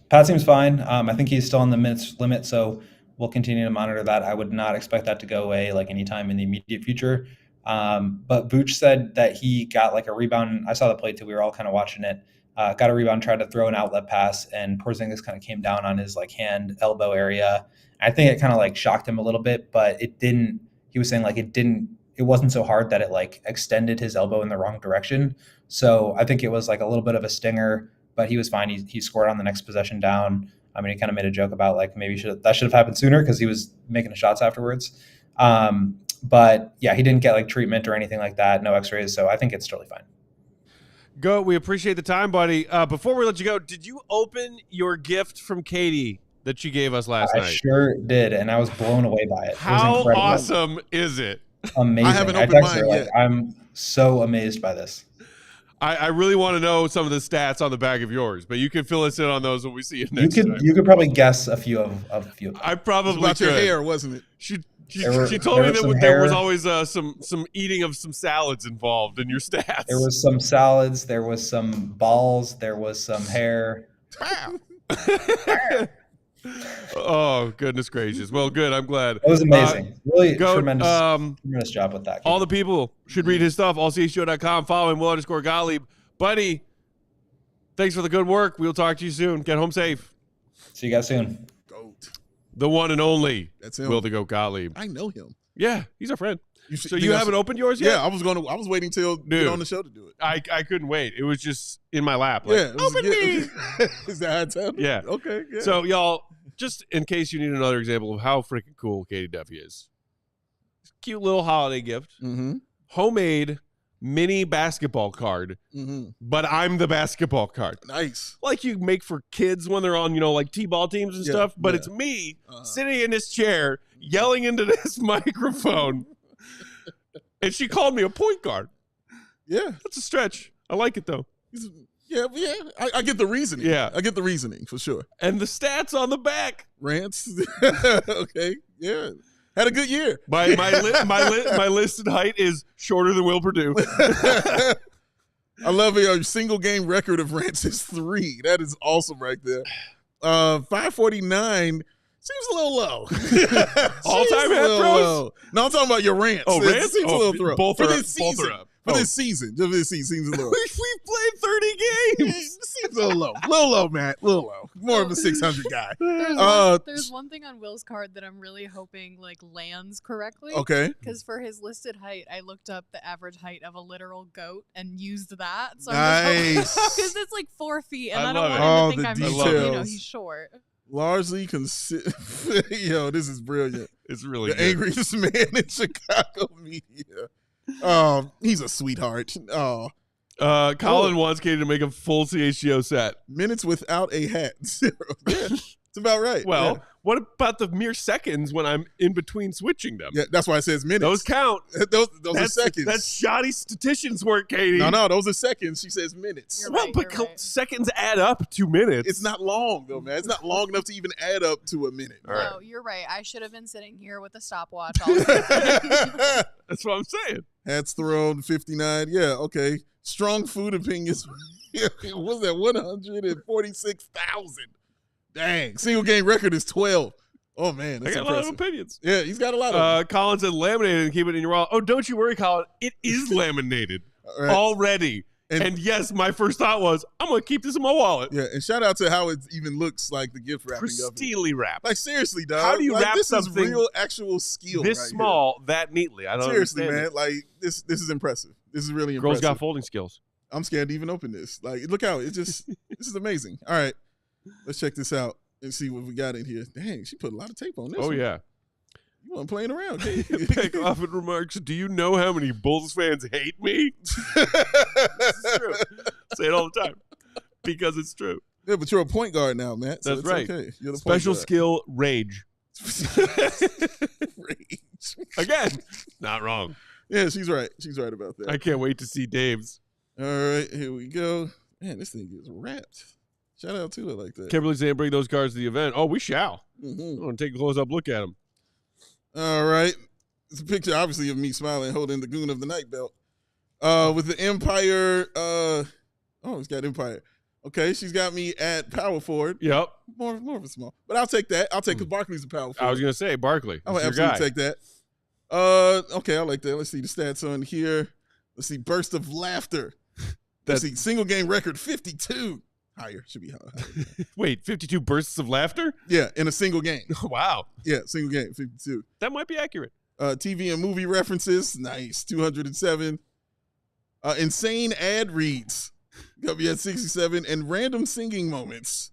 Pat seems fine. I think he's still on the minutes limit, so we'll continue to monitor that. I would not expect that to go away like anytime in the immediate future. But Vooch said that he got like a rebound. I saw the play too. We were all kind of watching it. Got a rebound, tried to throw an outlet pass, and Porzingis kind of came down on his like hand, elbow area. I think it kind of like shocked him a little bit, but it didn't. He was saying like it wasn't so hard that it like extended his elbow in the wrong direction. So I think it was like a little bit of a stinger. But he was fine. He scored on the next possession down. I mean, he kind of made a joke about like maybe that should have happened sooner because he was making the shots afterwards. But yeah, he didn't get like treatment or anything like that. No X-rays. So I think it's totally fine. Go. We appreciate the time, buddy. Before we let you go, did you open your gift from Katie that she gave us last night? I sure did, and I was blown away by it. How it was awesome is it? Amazing. I haven't opened mine yet. I'm so amazed by this. I really want to know some of the stats on the back of yours, but you can fill us in on those when we see you next time. You could probably guess a few of them. I probably about could. Your hair, wasn't it? She told me that there was always some eating of some salads involved in your stats. There was some salads. There was some balls. There was some hair. Oh, goodness gracious. Well, good. I'm glad. It was amazing. Really Goat, tremendous job with that. All the people should read his stuff. allchgo.com. Follow him, Will_Gottlieb. Buddy, thanks for the good work. We'll talk to you soon. Get home safe. See you guys soon. Goat. The one and only That's him. Will the Goat Gottlieb. I know him. Yeah, he's our friend. So So you haven't opened yours yet? Yeah, I was waiting till get on the show to do it. I couldn't wait. It was just in my lap. Like, Yeah, it was- open me. Is that how it's happened? Yeah. Okay. Yeah. So, y'all, just in case you need another example of how freaking cool Katie Duffy is, cute little holiday gift, homemade mini basketball card, but I'm the basketball card. Nice. Like you make for kids when they're on, like T-ball teams and stuff, but it's me sitting in this chair yelling into this microphone. And she called me a point guard. Yeah. That's a stretch. I like it, though. Yeah. I get the reasoning. Yeah. I get the reasoning for sure. And the stats on the back. Rants. Okay. Yeah. Had a good year. My listed height is shorter than Will Purdue. I love it. Your single game record of rants is 3. That is awesome right there. 549 seems a little low. All-time head throws? No, I'm talking about your rants. Oh, It rants? seems a little throw. Both For are this up. season. Both are up. For this season. This season seems a little. We played 30 games. Seems a little low. A little low, Matt. A little low. More of a 600 guy. There's one thing on Will's card that I'm really hoping lands correctly. Okay. Because for his listed height, I looked up the average height of a literal goat and used that. So Nice. Because it's 4 feet, and I I don't love want it. him Oh, to the think details. he's short. Largely Yo, this is brilliant. It's really The good. angriest man in Chicago media. He's a sweetheart. Oh, Colin wants Katie to make a full CHGO set. minutes without a hat. 0. Yeah, it's about right. Well, what about the mere seconds when I'm in between switching them? yeah, that's why it says minutes. Those count. those are seconds. That's shoddy statisticians work, Katie. no, those are seconds. She says minutes. You're Well, right, but you're right. seconds add up to minutes. It's not long though, man. It's not long enough to even add up to a minute. All right. No, you're right. I should have been sitting here with a stopwatch all day. That's what I'm saying. Hats thrown, 59. Yeah, okay. Strong food opinions. What was that? 146,000. Dang. Single game record is 12. Oh, man. I That's got a lot of impressive. opinions. Yeah, he's got a lot of Colin said laminated and keep it in your wallet. Oh, don't you worry, Colin. It is laminated All right. already. And yes, my first thought was, I'm going to keep this in my wallet. Yeah, and shout out to how it even looks like the gift wrapping of it. Pristinely wrapped. Like, seriously, dog. How do you wrap this something is real, actual skill this right small, that neatly? I don't here. Seriously, understand man. it. Like, this is impressive. This is really Girls impressive. got folding skills. I'm scared to even open this. Like, look out. It's just, this is amazing. All right. Let's check this out and see what we got in here. Dang, she put a lot of tape on this Oh, one. yeah. You weren't playing around, kid. Peck often remarks, do you know how many Bulls fans hate me? This is true. Say it all the time because it's true. Yeah, but you're a point guard now, Matt. So That's it's right. Okay. You're the Special point skill, rage. guard. Rage. Again, not wrong. Yeah, she's right. She's right about that. I can't wait to see Dave's. All right, here we go. Man, this thing is wrapped. Shout out to it like that. Kimberly saying bring those cards to the event. Oh, we shall. Mhm. I want to take a close-up look at them. All right. It's a picture, obviously, of me smiling, holding the Goon of the Night belt. With the Empire. It's got Empire. Okay, she's got me at power forward. Yep. More of a small. But I'll take that. I'll take because Barkley's a power forward. I was going to say, Barkley. I would That's your absolutely guy. take that. Okay, I like that. Let's see the stats on here. Let's see burst of laughter. Let's see single game record 52. Higher. Should be higher. Wait, 52 bursts of laughter? Yeah, in a single game. Wow. Yeah, single game 52. That might be accurate. TV and movie references, nice, 207. Insane ad reads, got me at 67, and random singing moments,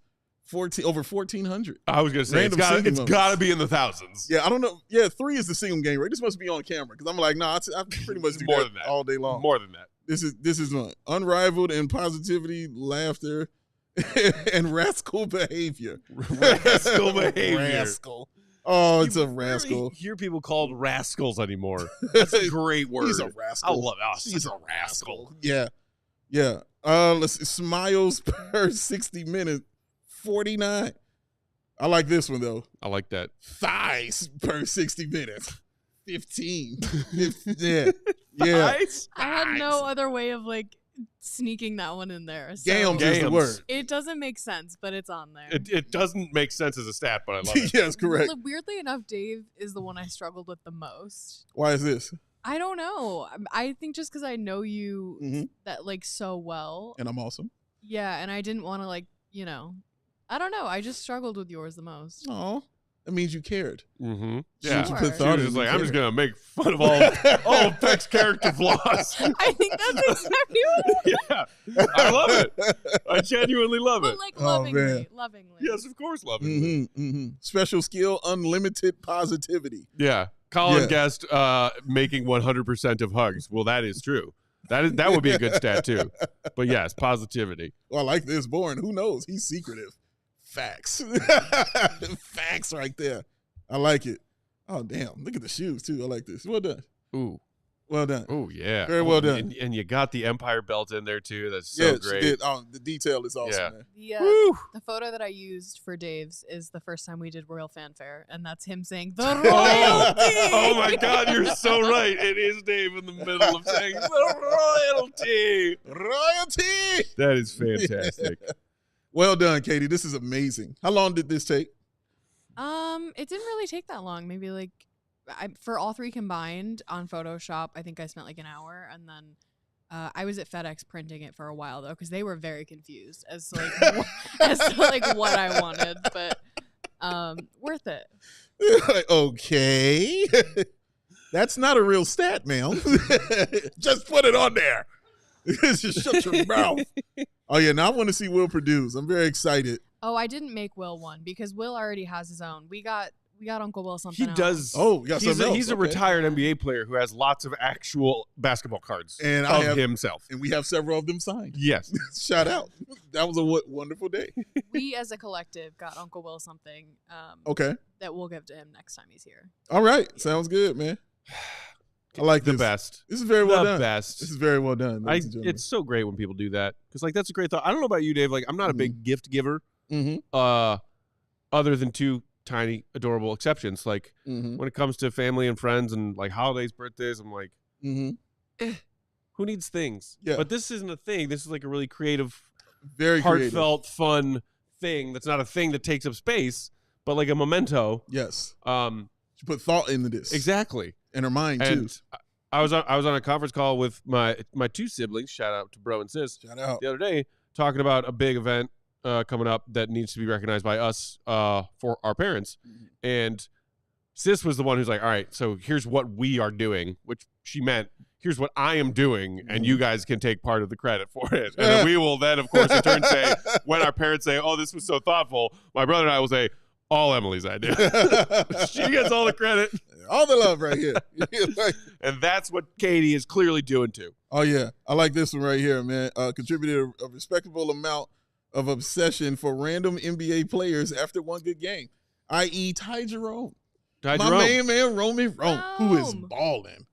over 1,400. I was going to say, Random it's singing got moments. to be in the thousands. Yeah, I don't know. Yeah, 3 is the single game rate. This must be on camera because I'm like, nah, I pretty much do More that than that. all day long. More than that. This is one. Unrivaled in positivity, laughter, and rascal behavior. Rascal behavior. Rascal. Oh, it's You a rarely rascal. hear people called rascals anymore. That's a great word. He's a rascal. I love it. He's a rascal. Yeah. Yeah. Let's see. Smiles per 60 minutes, 49. I like this one though. I like that. Thighs per 60 minutes, 15. Yeah. Yeah. I had no other way of sneaking that one in there. So Gams is the Gams. word. it doesn't make sense, but it's on there. It doesn't make sense as a stat, but I love it. Yes, correct. Weirdly enough, Dave is the one I struggled with the most. Why is this? I don't know. I think just because I know you Mhm. that like so well. And I'm awesome. Yeah, and I didn't want to I don't know. I just struggled with yours the most. Oh, that means you cared. Mm-hmm. She Yeah. was Sure. put She thought was in just you like, I'm just cared. gonna make fun of all of Peck's character flaws. I think that's exactly what it is. Yeah, I love it. I genuinely love But it. like Oh, man. lovingly. Yes, of course, love it. Mm-hmm. Special skill, unlimited positivity. Yeah, Colin Yeah. guessed making 100% of hugs. Well, that is true. That would be a good stat too. But yes, positivity. Well, I like this. Boring. Who knows? He's secretive. Facts. Facts right there. I like it. Oh, damn. Look at the shoes, too. I like this. Well done. Ooh, Well done. oh yeah. Very well done. And you got the Empire belt in there too. That's so Yeah, she great. did. Oh, the detail is awesome, Yeah. man. The, the photo that I used for Dave's is the first time we did Royal Fanfare, and that's him saying the royalty. Oh my God, you're so right. It is Dave in the middle of saying the royalty. Royalty. That is fantastic. Well done, Katie. This is amazing. How long did this take? It didn't really take that long. Maybe like for all three combined on Photoshop, I think I spent like an hour, and then I was at FedEx printing it for a while though, because they were very confused as to like as to like what I wanted, but worth it. Like, okay. That's not a real stat, man. Just put it on there. Just shut your mouth. Oh, yeah. Now I want to see Will produce. I'm very excited. Oh, I didn't make Will one because Will already has his own. We got Uncle Will something. He else. does. Oh, you got something else. He's a Okay. retired NBA player who has lots of actual basketball cards And I of have- himself. And we have several of them signed. Yes. Shout out. That was a wonderful day. We as a collective got Uncle Will something Okay. that we'll give to him next time he's here. All right. Sounds good, man. I like The this. best. This is very well The done. best. This is very well done. ladies and gentlemen. It's so great when people do that because like that's a great thought. I don't know about you, Dave. Like I'm not a big gift giver. Mhm. Other than two tiny adorable exceptions. Like Mhm. when it comes to family and friends and like holidays, birthdays, I'm like, Mhm. who needs things? Yeah. But this isn't a thing. This is like a really creative, Very creative. heartfelt, fun thing. That's not a thing that takes up space, but like a memento. Yes. Um, She put thought into this. exactly. In her mind, too. And I was on a conference call with my two siblings. Shout out to bro and sis. Shout out. The other day, talking about a big event coming up that needs to be recognized by us for our parents. And sis was the one who's like, all right, so here's what we are doing, which she meant, here's what I am doing, and you guys can take part of the credit for it. And then we will then, of course, in turn say, when our parents say, oh, this was so thoughtful, my brother and I will say, all Emily's idea. She gets all the credit. All the love right here. And that's what Katie is clearly doing too. Oh, yeah. I like this one right here, man. Contributed a respectable amount of obsession for random NBA players after one good game, i.e. Ty Jerome. Ty My Jerome. man, Romy Rome, who is Rome. balling.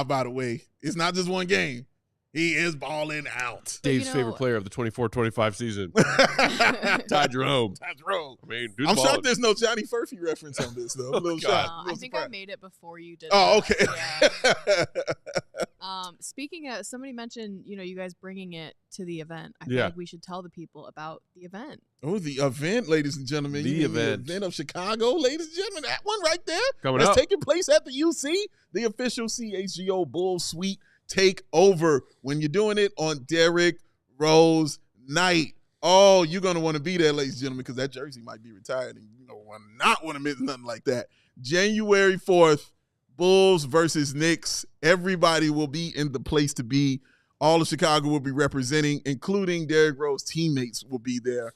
By the way, it's not just one game. He is balling out. But, you Dave's know- favorite player of the 24-25 season. Ty Jerome. Ty Jerome. I mean, dude's I'm balling. shocked there's no Johnny Furphy reference on this, though. I'm a little God. shocked. I think I made it before you did. Oh, that. okay. Yeah. Speaking of, somebody mentioned, you guys bringing it to the event. I feel Yeah. like we should tell the people about the event. Oh, the event, ladies and gentlemen. The You mean event. The event of Chicago, ladies and gentlemen. That one right there. Coming That's up. taking place at the UC, the official CHGO Bulls Suite takeover. When you're doing it on Derrick Rose night. Oh, you're going to want to be there, ladies and gentlemen, because that jersey might be retired, and you don't not want to miss nothing like that. January 4th, Bulls versus Knicks. Everybody will be in the place to be. All of Chicago will be representing, including Derrick Rose teammates will be there.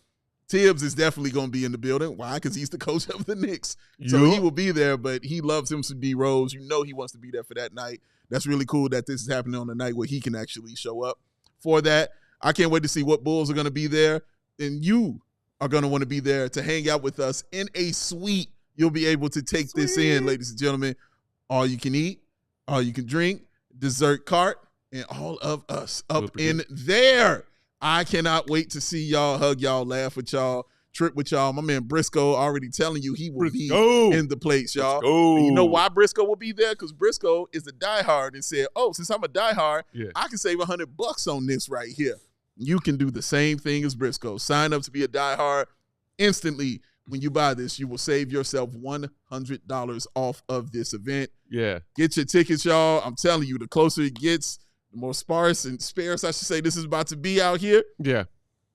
Tibbs is definitely going to be in the building. Why? Because he's the coach of the Knicks. So he will be there, but he loves him some D Rose. You know he wants to be there for that night. That's really cool that this is happening on the night where he can actually show up for that. I can't wait to see what Bulls are going to be there. And you are going to want to be there to hang out with us in a suite. You'll be able to take this in, ladies and gentlemen. All you can eat, all you can drink, dessert cart, and all of us up in there. I cannot wait to see y'all, hug y'all, laugh with y'all, trip with y'all. My man Briscoe already telling you he will be in the place, y'all. Go. And you know why Briscoe will be there? Because Briscoe is a diehard and said, "Oh, since I'm a diehard, I can save $100 on this right here." You can do the same thing as Briscoe. Sign up to be a diehard instantly. When you buy this, you will save yourself $100 off of this event. Yeah. Get your tickets, y'all. I'm telling you, the closer it gets, the more sparse, I should say, this is about to be out here. Yeah.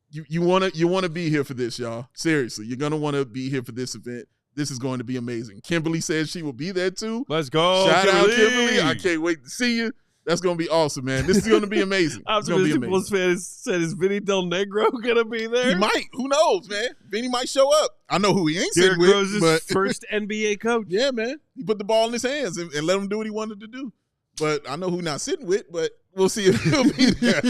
You wanna be here for this, y'all. Seriously, you're gonna want to be here for this event. This is going to be amazing. Kimberly said she will be there too. Let's go. Shout out Kimberly. I can't wait to see you. That's going to be awesome, man. This is going to be amazing. Optimistic Bulls fan said, is Vinny Del Negro going to be there? He might. Who knows, man? Vinny might show up. I know who he ain't Derrick sitting with. Rose's but first NBA coach. Yeah, man. He put the ball in his hands and let him do what he wanted to do. But I know who not sitting with, but we'll see if he'll be there.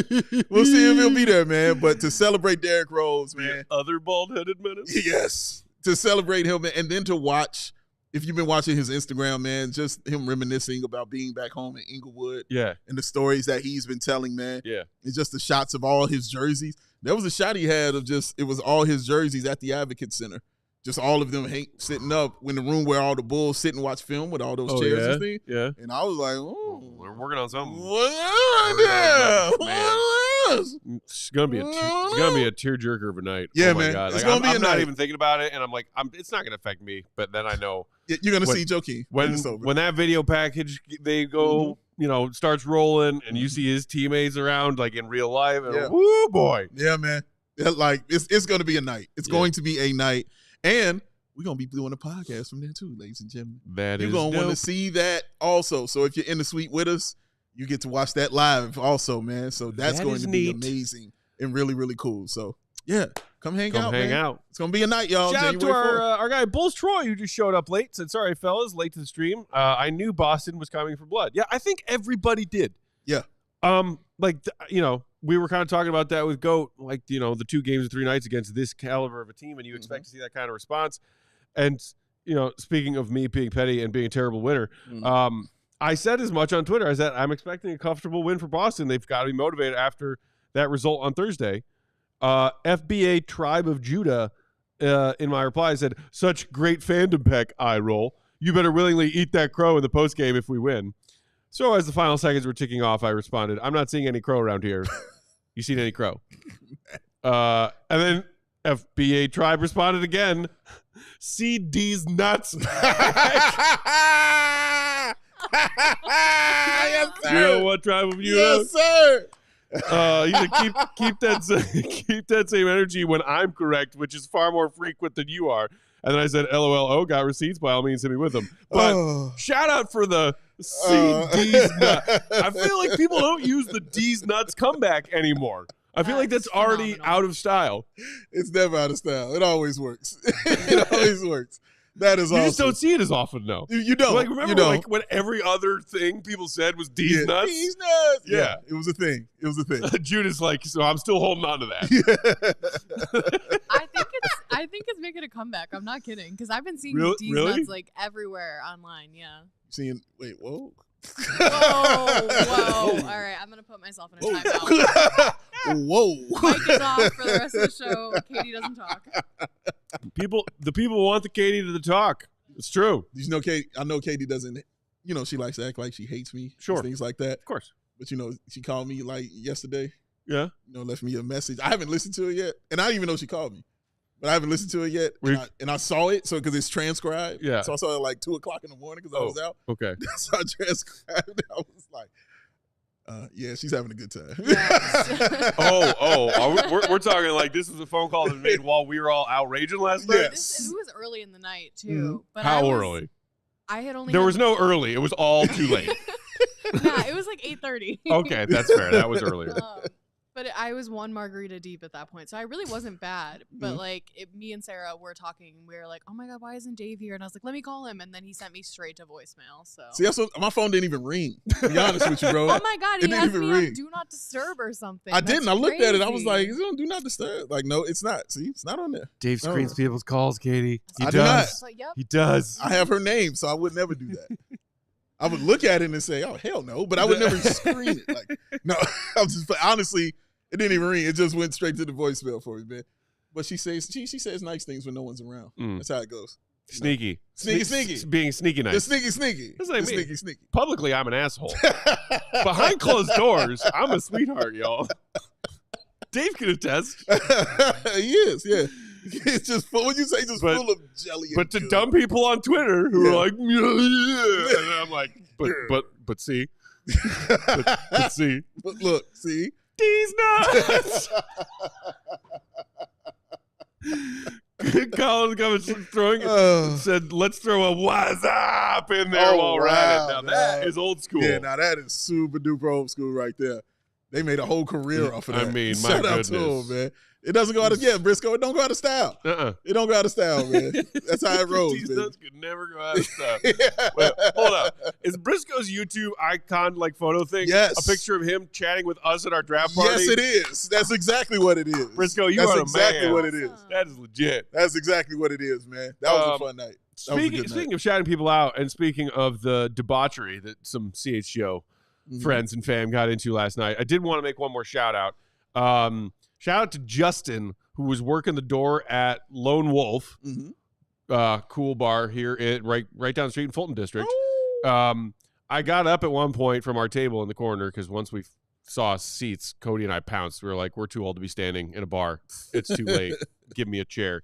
We'll see if he'll be there, man. But to celebrate Derrick Rose, man. The other bald-headed menace? Yes. To celebrate him, and then to watch, if you've been watching his Instagram, man, just him reminiscing about being back home in Inglewood. Yeah. And the stories that he's been telling, man. Yeah. And just the shots of all his jerseys. There was a shot he had of it was all his jerseys at the Advocate Center. Just all of them sitting up in the room where all the Bulls sit and watch film with all those chairs and things. Yeah. And I was like, oh. We're working on something. It's gonna be a tearjerker of a night. Yeah, oh my man. God. It's like, gonna be I'm a not night. even thinking about it, and I'm like, it's not gonna affect me. But then I know You're gonna see Joakim when that video package they go, starts rolling, and you see his teammates around like in real life, and woo boy, yeah, man. Like it's gonna be a night. It's going to be a night, and we're going to be doing a podcast from there too, ladies and gentlemen. You're going to want to see that also. So if you're in the suite with us, you get to watch that live also, man. So that's going to be amazing and really, really cool. So, yeah, come hang out. It's going to be a night, y'all. Shout out to January 4th. our guy, Bulls Troy, who just showed up late. Said, sorry, fellas, late to the stream. I knew Boston was coming for blood. Yeah, I think everybody did. Yeah. We were kind of talking about that with GOAT, like, the 2 games and 3 nights against this caliber of a team, and you expect to see that kind of response. And, speaking of me being petty and being a terrible winner, I said as much on Twitter. I said, I'm expecting a comfortable win for Boston. They've got to be motivated after that result on Thursday. FBA Tribe of Judah, in my reply, said, such great fandom, Peck, eye roll. You better willingly eat that crow in the postgame if we win. So as the final seconds were ticking off, I responded, I'm not seeing any crow around here. You seen any crow? And then FBA Tribe responded again, see deez nuts. Yes, sir. You know what, Tribe of Judah? Yes, sir. You should keep that same energy when I'm correct, which is far more frequent than you are. And then I said, LOL, oh, got receipts? By all means, hit me with them. But shout out for the deez nuts. I feel like people don't use the deez nuts comeback anymore. I feel like that's already out of style. It's never out of style. It always works. It always works. That is awesome. You just don't see it as often, though. You don't. Like, remember, like, when every other thing people said was deez nuts? Deez nuts. Yeah. It was a thing. Judas, like, so I'm still holding on to that. I think it's making a comeback. I'm not kidding, because I've been seeing deez nuts like everywhere online. Yeah. Whoa. Whoa. All right, I'm going to put myself in a timeout. Whoa. Mic is off for the rest of the show. Katie doesn't talk. The people want the Katie to the talk. It's true. You know, Katie, I know Katie doesn't, she likes to act like she hates me. Sure. Things like that. Of course. But, she called me like yesterday. Yeah. Left me a message. I haven't listened to it yet. And I didn't even know she called me. But I haven't listened to it yet. And I saw it, because it's transcribed. Yeah. So I saw it like 2 o'clock in the morning because I was out. Okay. So I transcribed it. I was like, yeah, she's having a good time. Yes. We're talking like this is a phone call that was made while we were all outraging last night? Yes. It was early in the night, too. But How early? I had only... There was no early. It was all too late. Yeah, it was like 8:30. Okay, that's fair. That was earlier. But I was 1 margarita deep at that point, so I really wasn't bad. But me and Sarah were talking. We were like, "Oh my god, why isn't Dave here?" And I was like, "Let me call him." And then he sent me straight to voicemail. So see, that's what, my phone didn't even ring. To be honest with you, bro. Oh my god, he has me on Do Not Disturb or something. I didn't. I looked at it. I was like, "It's on Do Not Disturb." Like, no, it's not. See, it's not on there. Dave screens people's calls, Katie. I do not. Like, yep. He does. I have her name, so I would never do that. I would look at it and say, "Oh hell no," but I would never screen it. Like, no, I'm just honestly. It didn't even ring. It just went straight to the voicemail for me, man. But she says nice things when no one's around. That's how it goes. Sneaky. Sneaky. Being sneaky nice. The sneaky. That's what I mean. Sneaky. Publicly, I'm an asshole. Behind closed doors, I'm a sweetheart, y'all. Dave can attest. He is, yeah. It's just full. When you say full of jelly. But to dumb people on Twitter who are like, yeah, and I'm like, but see, but see, but look, see, these nuts. Colin's coming throwing it. Said, let's throw a what's up in there while we're at it. Now that is old school. Yeah, now that is super duper old school right there. They made a whole career off of that. I mean, shout out to them, man. It doesn't go out of Briscoe. It don't go out of style. It don't go out of style, man. That's how it rolls. These nuts could never go out of style. Wait, hold up. Is Briscoe's YouTube icon like photo thing? Yes. A picture of him chatting with us at our draft party? Yes, it is. That's exactly what it is. Briscoe, That's are exactly man. what it is. That is legit. That's exactly what it is, man. That was a fun night. Speaking of shouting people out, and speaking of the debauchery that some CHGO friends and fam got into last night, I did want to make one more shout out. Shout out to Justin, who was working the door at Lone Wolf, cool bar here right down the street in Fulton District. I got up at one point from our table in the corner because once we saw seats, Cody and I pounced. We were like, we're too old to be standing in a bar. It's too late. Give me a chair.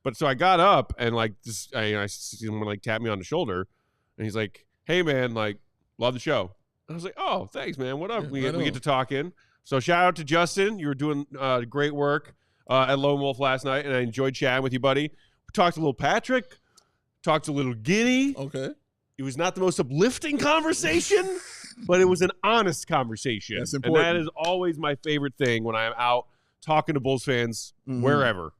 But so I got up and like I see someone like tap me on the shoulder, and he's like, "Hey man, like love the show." I was like, "Oh, thanks man. What up?" Yeah, we get to talk in. So shout out to Justin. You were doing great work at Lone Wolf last night, and I enjoyed chatting with you, buddy. We talked to little Patrick, talked to little Giddy. Okay. It was not the most uplifting conversation, but it was an honest conversation. That's important. And that is always my favorite thing when I'm out talking to Bulls fans wherever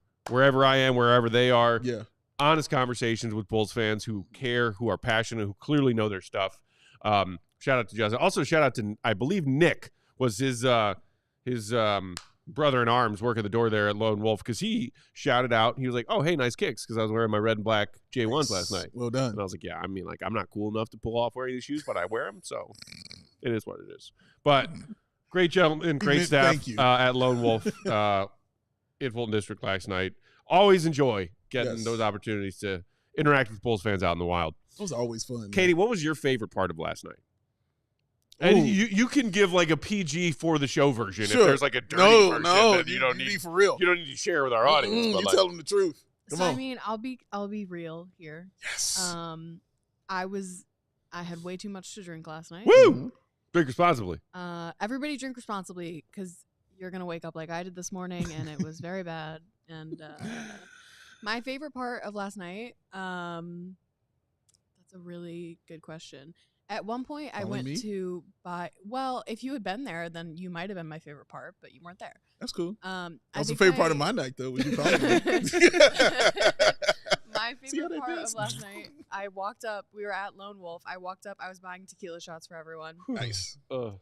I am, wherever they are. Yeah. Honest conversations with Bulls fans who care, who are passionate, who clearly know their stuff. Shout out to Justin. Also, shout out to, I believe, Nick was his brother in arms working the door there at Lone Wolf, because he shouted out. He was like, "Oh, hey, nice kicks," because I was wearing my red and black J1s last night. Well done. And I was like, "Yeah, I mean, like, I'm not cool enough to pull off wearing these shoes, but I wear them, so it is what it is." But great gentlemen, great staff Thank you. at Lone Wolf in Fulton District last night. Always enjoy getting those opportunities to interact with Bulls fans out in the wild. It was always fun. Katie, what was your favorite part of last night? And you can give like a PG for the show version if there's like a dirty version that you don't need for real. You don't need to share with our audience. But You like, tell them the truth. Come on. I mean, I'll be real here. Yes. I had way too much to drink last night. woo! Drink responsibly. Everybody drink responsibly, because you're gonna wake up like I did this morning, and it was very bad. And my favorite part of last night, that's a really good question. At one point, I went to buy. Well, if you had been there, then you might have been my favorite part, but you weren't there. That's cool. That was the favorite part of my night, though. When you called me. My favorite part of last night, I walked up. We were at Lone Wolf. I walked up. I was buying tequila shots for everyone. Nice. Oh,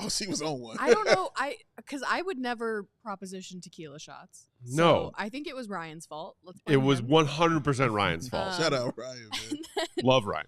she was on one. I don't know. Because I would never proposition tequila shots. No. So I think it was Ryan's fault. It was 100% Ryan's fault. Shout out Ryan, man. Love Ryan.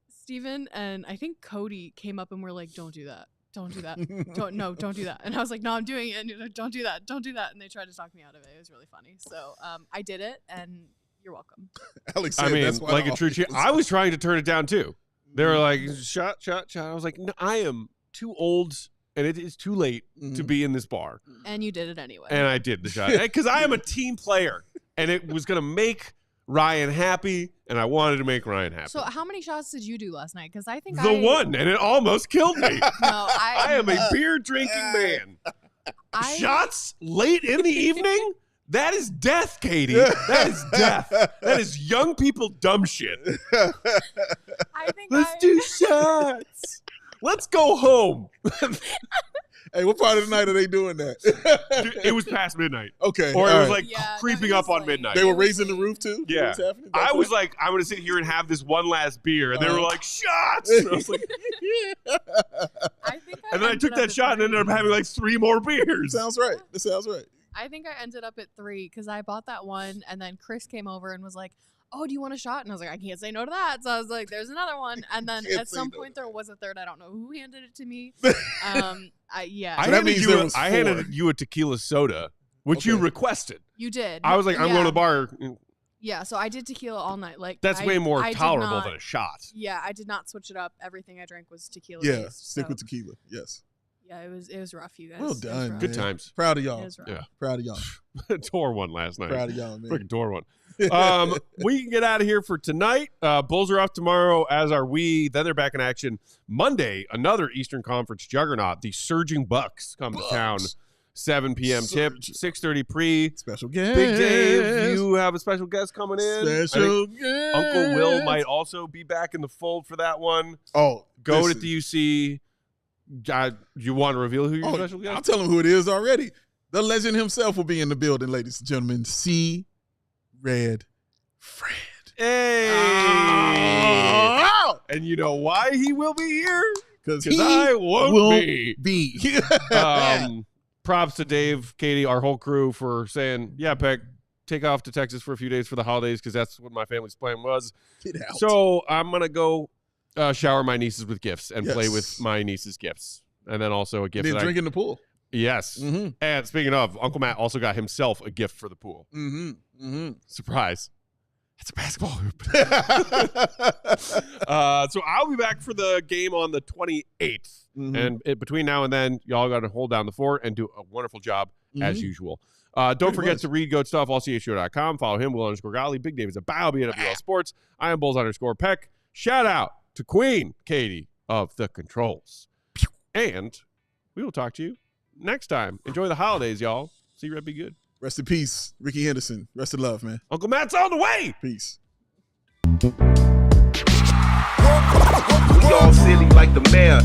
Steven and I think Cody came up and were like, "Don't do that. Don't do that. Don't do that." And I was like, "No, I'm doing it." And you're like, "Don't do that. Don't do that." And they tried to talk me out of it. It was really funny. So I did it, and you're welcome. Alex said, I mean, that's why like a true chick. I was trying to turn it down too. They were like, shot. I was like, no, I am too old, and it is too late to be in this bar. And you did it anyway. And I did the shot. Because I am a team player, and it was going to make Ryan happy, and I wanted to make Ryan happy. So how many shots did you do last night? Because I think one, and it almost killed me. No, I am a beer drinking man. Shots late in the evening? That is death, Katie. That is death. That is young people dumb shit. Let's do shots. Let's go home. Hey, what part of the night are they doing that? Dude, it was past midnight. Okay. Or it was like creeping up on midnight. They were raising the roof too? Yeah. What's happening? I was like, I'm going to sit here and have this one last beer. And they were like, shots. And I was like, and then I took that shot and ended up having like 3 more beers. Sounds right. That sounds right. I think I ended up at 3 because I bought that one, and then Chris came over and was like, "Oh, do you want a shot?" And I was like, "I can't say no to that." So I was like, "There's another one." And then at some point there was a third. I don't know who handed it to me. I handed you a tequila soda, which you requested. You did. I was like, I'm going to the bar. Yeah, so I did tequila all night. Like That's way more tolerable than a shot. Yeah, I did not switch it up. Everything I drank was tequila. Yeah, based, stick with tequila. Yes. Yeah, it was rough, you guys. Well done. Good times. Proud of y'all. It was rough. Yeah. Proud of y'all. Tore one last night. Proud of y'all, man. Freaking tore one. We can get out of here for tonight. Bulls are off tomorrow, as are we. Then they're back in action Monday. Another Eastern Conference juggernaut. The Surging Bucks come to town. 7 p.m. tip, 6:30 pre. Special guest. Big Dave, you have a special guest coming in. Special guest. Uncle Will might also be back in the fold for that one. Oh, Go to DUC. You want to reveal who your special guest? I'll tell him who it is already. The legend himself will be in the building, ladies and gentlemen. C. Red Fred. Hey! Oh! And you know why he will be here? Because I won't be. Props to Dave, Katie, our whole crew for saying, yeah, Peck, take off to Texas for a few days for the holidays because that's what my family's plan was. Get out. So I'm going to go shower my nieces with gifts and play with my nieces' gifts. And then also a gift. And then drink in the pool. Yes. Mm-hmm. And speaking of, Uncle Matt also got himself a gift for the pool. Mm-hmm. Mm-hmm. Surprise. It's a basketball hoop. So I'll be back for the game on the 28th. Mm-hmm. And between now and then, y'all got to hold down the fort and do a wonderful job as usual. Don't forget to read Goat Stuff, allchgo.com. Follow him, Will_Gottlieb. Big Dave is a Bow, BNWL Sports. I am Bulls_Peck. Shout out to Queen Katie of the Controls. And we will talk to you next time. Enjoy the holidays, y'all. See you, Red. Be good. Rest in peace, Ricky Henderson. Rest in love, man. Uncle Matt's on the way. Peace. We all silly like the mayor.